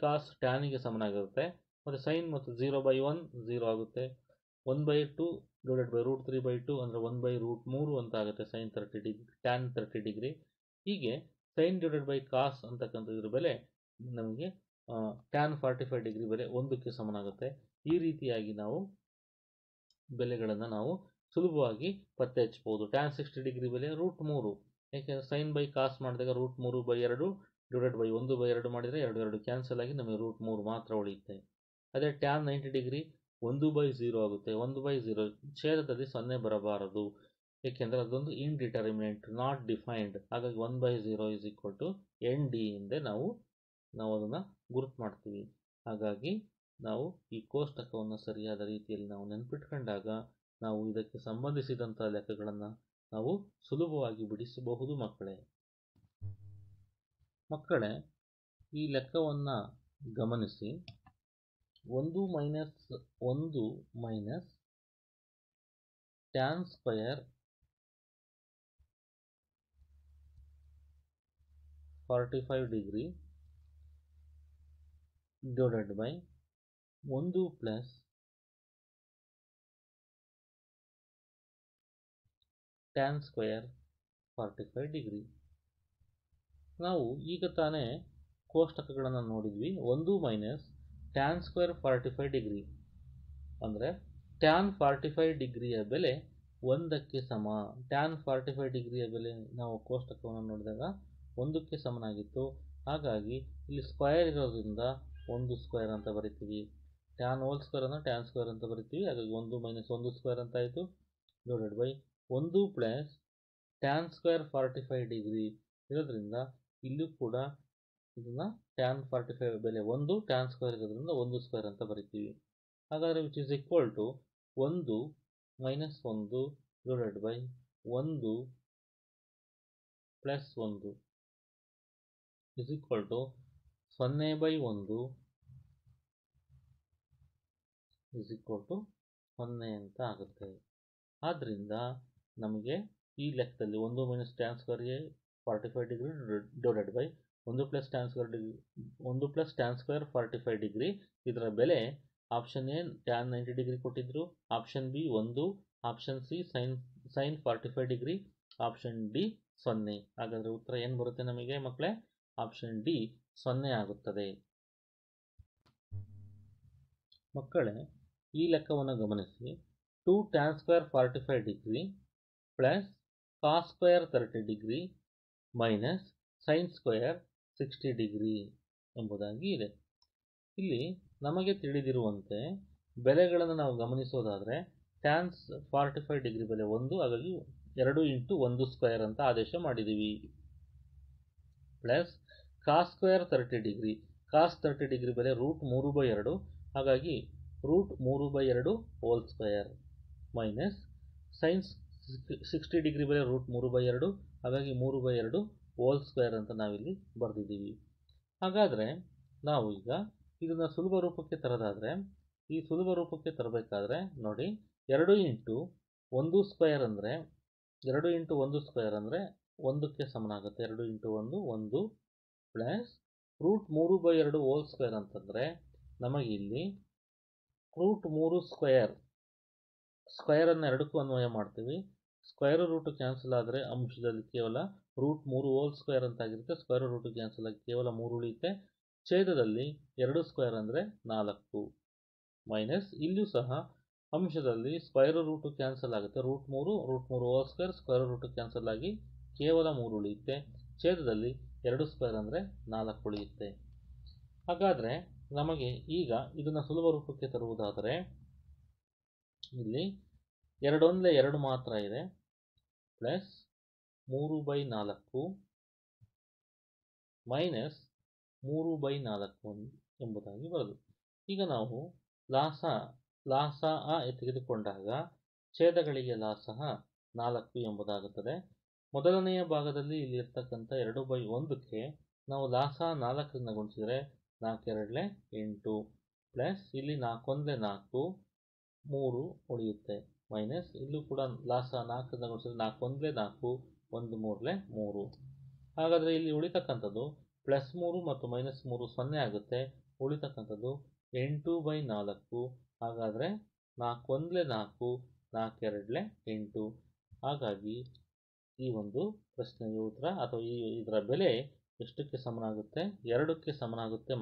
ಕಾಸ್ ಟ್ಯಾನಿಗೆ ಸಮನಾಗಿರುತ್ತೆ, ಮತ್ತು ಸೈನ್ ಮತ್ತು 0/1 0 ಆಗುತ್ತೆ. 1/2 √3/2 ಅಂದರೆ 1/√3 ಅಂತ ಆಗುತ್ತೆ ಸೈನ್ 30 ಡಿಗ್ರಿ ಟ್ಯಾನ್ 30 ಡಿಗ್ರಿ. ಹೀಗೆ ಸೈನ್ ಬೈ ಕಾಸ್ ಅಂತಕ್ಕಂಥದ್ರ ಬೆಲೆ ನಮಗೆ ಟ್ಯಾನ್ 45 ಡಿಗ್ರಿ ಬೆಲೆ 1ಕ್ಕೆ ಸಮನಾಗುತ್ತೆ. ಈ ರೀತಿಯಾಗಿ ನಾವು ಬೆಲೆಗಳನ್ನು ನಾವು ಸುಲಭವಾಗಿ ಪತ್ತೆ ಹಚ್ಚಬಹುದು. ಟ್ಯಾನ್ 60 ಡಿಗ್ರಿ ಬೆಲೆ √3, ಯಾಕೆಂದರೆ ಸೈನ್ ಬೈ ಕಾಸ್ ಮಾಡಿದಾಗ √3/2 1/2 ಮಾಡಿದರೆ 2 ಕ್ಯಾನ್ಸಲ್ ಆಗಿ ನಮಗೆ √3 ಮಾತ್ರ ಉಳಿಯುತ್ತೆ. ಅದೇ ಟ್ಯಾನ್ 90 ಡಿಗ್ರಿ 1/0 ಆಗುತ್ತೆ. 1/0 ಛೇದದಲ್ಲಿ 0 ಬರಬಾರದು, ಏಕೆಂದರೆ ಅದೊಂದು ಇನ್ಡಿಟರ್ಮಿನೆಂಟ್, ನಾಟ್ ಡಿಫೈನ್ಡ್. ಹಾಗಾಗಿ 1/0 = ND ಎಂದೇ ನಾವು ಅದನ್ನು ಗುರುತು ಮಾಡ್ತೀವಿ. ಹಾಗಾಗಿ ನಾವು ಈ ಕೋಷ್ಟಕವನ್ನು ಸರಿಯಾದ ರೀತಿಯಲ್ಲಿ ನಾವು ನೆನಪಿಟ್ಕೊಂಡಾಗ ನಾವು ಇದಕ್ಕೆ ಸಂಬಂಧಿಸಿದಂಥ ಲೆಕ್ಕಗಳನ್ನು ನಾವು ಸುಲಭವಾಗಿ ಬಿಡಿಸಬಹುದು. ಮಕ್ಕಳೇ, ಈ ಲೆಕ್ಕವನ್ನು ಗಮನಿಸಿ. 1 minus tan square 45 degree divided by 1 plus tan square 45 degree. ನಾವು ಈಗ ತಾನೇ ಕೋಷ್ಟಕಗಳನ್ನು ನೋಡಿದ್ವಿ. 1 ಮೈನಸ್ ಟ್ಯಾನ್ ಸ್ಕ್ವಯರ್ 45 ಡಿಗ್ರಿ ಅಂದರೆ ಟ್ಯಾನ್ 45 ಡಿಗ್ರಿಯ ಬೆಲೆ 1ಕ್ಕೆ ಸಮ. ಟ್ಯಾನ್ 45 ಡಿಗ್ರಿಯ ಬೆಲೆ ನಾವು ಕೋಷ್ಟಕವನ್ನು ನೋಡಿದಾಗ 1ಕ್ಕೆ ಸಮನಾಗಿತ್ತು. ಹಾಗಾಗಿ ಇಲ್ಲಿ ಸ್ಕ್ವಯರ್ ಇರೋದ್ರಿಂದ 1 ಸ್ಕ್ವಯರ್ ಅಂತ ಬರಿತೀವಿ. ಟ್ಯಾನ್ ಹೋಲ್ ಸ್ಕ್ವಯರ್ ಅನ್ನು ಟ್ಯಾನ್ ಸ್ಕ್ವಯರ್ ಅಂತ ಬರಿತೀವಿ. ಹಾಗಾಗಿ 1 ಮೈನಸ್ 1 ಸ್ಕ್ವಯರ್ ಅಂತ ಆಯಿತು, divided by 1 plus tan square 45 degree ಇರೋದ್ರಿಂದ ಇಲ್ಲೂ ಕೂಡ ಇದನ್ನು ಟ್ಯಾನ್ 45 ಬೆಲೆ 1, ಟ್ಯಾನ್ ಸ್ಕ್ವಯರ್ ಇರೋದ್ರಿಂದ 1 ಸ್ಕ್ವಯರ್ ಅಂತ ಬರಿತೀವಿ. ಹಾಗಾದರೆ which is equal to 1 minus 1 divided by 1 plus 1 is equal to 0/1 is equal to 0 ಅಂತ ಆಗುತ್ತೆ. ಆದ್ದರಿಂದ ನಮಗೆ ಈ ಲೆಕ್ಕದಲ್ಲಿ 1 ಮೈನಸ್ ಟ್ಯಾನ್ ಸ್ಕ್ವಯರ್ಗೆ 45 degree divided by 1 plus tan square 45 degree, ಇದರ ಬೆಲೆ ಆಪ್ಷನ್ ಎ ಟ್ಯಾನ್ 90 ಡಿಗ್ರಿ ಕೊಟ್ಟಿದ್ರು, option B 1, option C sine 45 degree, option D 0. ಹಾಗಾದರೆ ಉತ್ತರ ಏನು ಬರುತ್ತೆ ನಮಗೆ ಮಕ್ಕಳೇ? ಆಪ್ಷನ್ ಡಿ 0 ಆಗುತ್ತದೆ. ಮಕ್ಕಳೇ, ಈ ಲೆಕ್ಕವನ್ನು ಗಮನಿಸಿ. 2 tan square 45 degree plus cos square 30 degree minus sine square 60 degree ಎಂಬುದಾಗಿ ಇದೆ. ಇಲ್ಲಿ ನಮಗೆ ತಿಳಿದಿರುವಂತೆ ಬೆಲೆಗಳನ್ನು ನಾವು ಗಮನಿಸೋದಾದರೆ ಟ್ಯಾನ್ 45 ಡಿಗ್ರಿ ಬೆಲೆ 1, ಹಾಗಾಗಿ 2 × 1 ಸ್ಕ್ವಯರ್ ಅಂತ ಆದೇಶ ಮಾಡಿದ್ದೀವಿ. Plus cos square 30 degree, cos 30 degree ಬೆಲೆ √3/2, ಹಾಗಾಗಿ √3/2 whole square minus sine 60 degree ಬೆಲೆ √3/2, ಹಾಗಾಗಿ 3/2 ಹೋಲ್ ಸ್ಕ್ವಯರ್ ಅಂತ ನಾವಿಲ್ಲಿ ಬರೆದಿದ್ದೀವಿ. ಹಾಗಾದರೆ ನಾವು ಈಗ ಇದನ್ನು ಸುಲಭ ರೂಪಕ್ಕೆ ತರೋದಾದರೆ, ಈ ಸುಲಭ ರೂಪಕ್ಕೆ ತರಬೇಕಾದ್ರೆ ನೋಡಿ, 2 × 1 ಸ್ಕ್ವಯರ್ ಅಂದರೆ 1ಕ್ಕೆ ಸಮನಾಗುತ್ತೆ. 2 × 1 1 ಪ್ಲಸ್ √3/2 ಹೋಲ್ ಸ್ಕ್ವಯರ್ ಅಂತಂದರೆ ನಮಗೆ ಇಲ್ಲಿ √3 ಸ್ಕ್ವಯರನ್ನು ಎರಡಕ್ಕೂ ಅನ್ವಯ ಮಾಡ್ತೀವಿ. ಸ್ಕ್ವಯರ್ ರೂಟು ಕ್ಯಾನ್ಸಲ್ ಆದರೆ ಅಂಶದಲ್ಲಿ ಕೇವಲ √3 ಹೋಲ್ ಸ್ಕ್ವಯರ್ ಅಂತಾಗಿರುತ್ತೆ. ಸ್ಕ್ವಯರ್ ರೂಟು ಕ್ಯಾನ್ಸಲ್ ಆಗಿ ಕೇವಲ 3 ಉಳಿಯುತ್ತೆ. ಛೇದದಲ್ಲಿ 2 ಸ್ಕ್ವಯರ್ ಅಂದರೆ 4 ಮೈನಸ್ ಇಲ್ಲೂ ಸಹ ಅಂಶದಲ್ಲಿ ಸ್ಕ್ವಯರ್ ರೂಟು ಕ್ಯಾನ್ಸಲ್ ಆಗುತ್ತೆ. √3 whole square square root cancel ಆಗಿ ಕೇವಲ 3 ಉಳಿಯುತ್ತೆ. ಛೇದದಲ್ಲಿ 2 ಸ್ಕ್ವಯರ್ ಅಂದರೆ 4 ಉಳಿಯುತ್ತೆ. ಹಾಗಾದರೆ ನಮಗೆ ಈಗ ಇದನ್ನು ಸುಲಭ ರೂಪಕ್ಕೆ ತರುವುದಾದರೆ ಇಲ್ಲಿ 2 × 2 ಮಾತ್ರ ಇದೆ, ಪ್ಲಸ್ 3/4 ಮೈನಸ್ 3/4 ಎಂಬುದಾಗಿ ಬರೋದು. ಈಗ ನಾವು ಲಾಸ ತೆಗೆದುಕೊಂಡಾಗ ಛೇದಗಳಿಗೆ ಲಾಸಹ 4 ಎಂಬುದಾಗುತ್ತದೆ. ಮೊದಲನೆಯ ಭಾಗದಲ್ಲಿ ಇಲ್ಲಿ ಇರ್ತಕ್ಕಂಥ 2/1ಕ್ಕೆ ನಾವು ಲಾಸ 4ರಿಂದ ಗುಣಿಸಿದರೆ 4 × 2 = 8 ಪ್ಲಸ್ ಇಲ್ಲಿ 4 1 4 3 ಉಳಿಯುತ್ತೆ ಮೈನಸ್ ಇಲ್ಲೂ ಕೂಡ ಲಾಸ 4 ಗುಣಿಸಿದ್ರೆ 4 1 4 1 3 3. ಹಾಗಾದರೆ ಇಲ್ಲಿ ಉಳಿತಕ್ಕಂಥದ್ದು +3 ಮತ್ತು -3 0 ಆಗುತ್ತೆ. ಉಳಿತಕ್ಕಂಥದ್ದು 8/4. ಹಾಗಾದರೆ 4 1 4 4 2 8. ಹಾಗಾಗಿ ಈ ಒಂದು ಪ್ರಶ್ನೆಗೆ ಉತ್ತರ ಅಥವಾ ಇದರ ಬೆಲೆ ಎಷ್ಟಕ್ಕೆ ಸಮನಾಗುತ್ತೆ? 2ಕ್ಕೆ ಸಮನಾಗುತ್ತೆ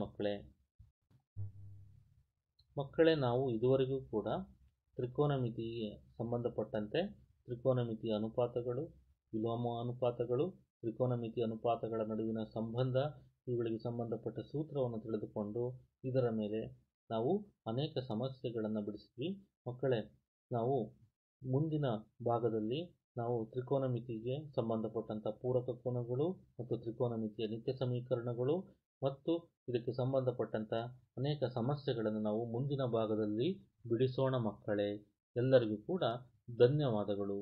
ಮಕ್ಕಳೇ. ನಾವು ಇದುವರೆಗೂ ಕೂಡ ತ್ರಿಕೋನಮಿತಿಗೆ ಸಂಬಂಧಪಟ್ಟಂತೆ ತ್ರಿಕೋನಮಿತಿಯ ಅನುಪಾತಗಳು, ವಿಲೋಮ ಅನುಪಾತಗಳು, ತ್ರಿಕೋನಮಿತಿ ಅನುಪಾತಗಳ ನಡುವಿನ ಸಂಬಂಧ, ಇವುಗಳಿಗೆ ಸಂಬಂಧಪಟ್ಟ ಸೂತ್ರವನ್ನು ತಿಳಿದುಕೊಂಡು ಇದರ ಮೇಲೆ ನಾವು ಅನೇಕ ಸಮಸ್ಯೆಗಳನ್ನು ಬಿಡಿಸಿದ್ವಿ ಮಕ್ಕಳೇ. ನಾವು ಮುಂದಿನ ಭಾಗದಲ್ಲಿ ನಾವು ತ್ರಿಕೋನಮಿತಿಗೆ ಸಂಬಂಧಪಟ್ಟಂಥ ಪೂರಕ ಕೋನಗಳು ಮತ್ತು ತ್ರಿಕೋನಮಿತಿಯ ನಿತ್ಯ ಸಮೀಕರಣಗಳು ಮತ್ತು ಇದಕ್ಕೆ ಸಂಬಂಧಪಟ್ಟಂಥ ಅನೇಕ ಸಮಸ್ಯೆಗಳನ್ನು ನಾವು ಮುಂದಿನ ಭಾಗದಲ್ಲಿ ಬಿಡಿಸೋಣ ಮಕ್ಕಳೇ. ಎಲ್ಲರಿಗೂ ಕೂಡ ಧನ್ಯವಾದಗಳು.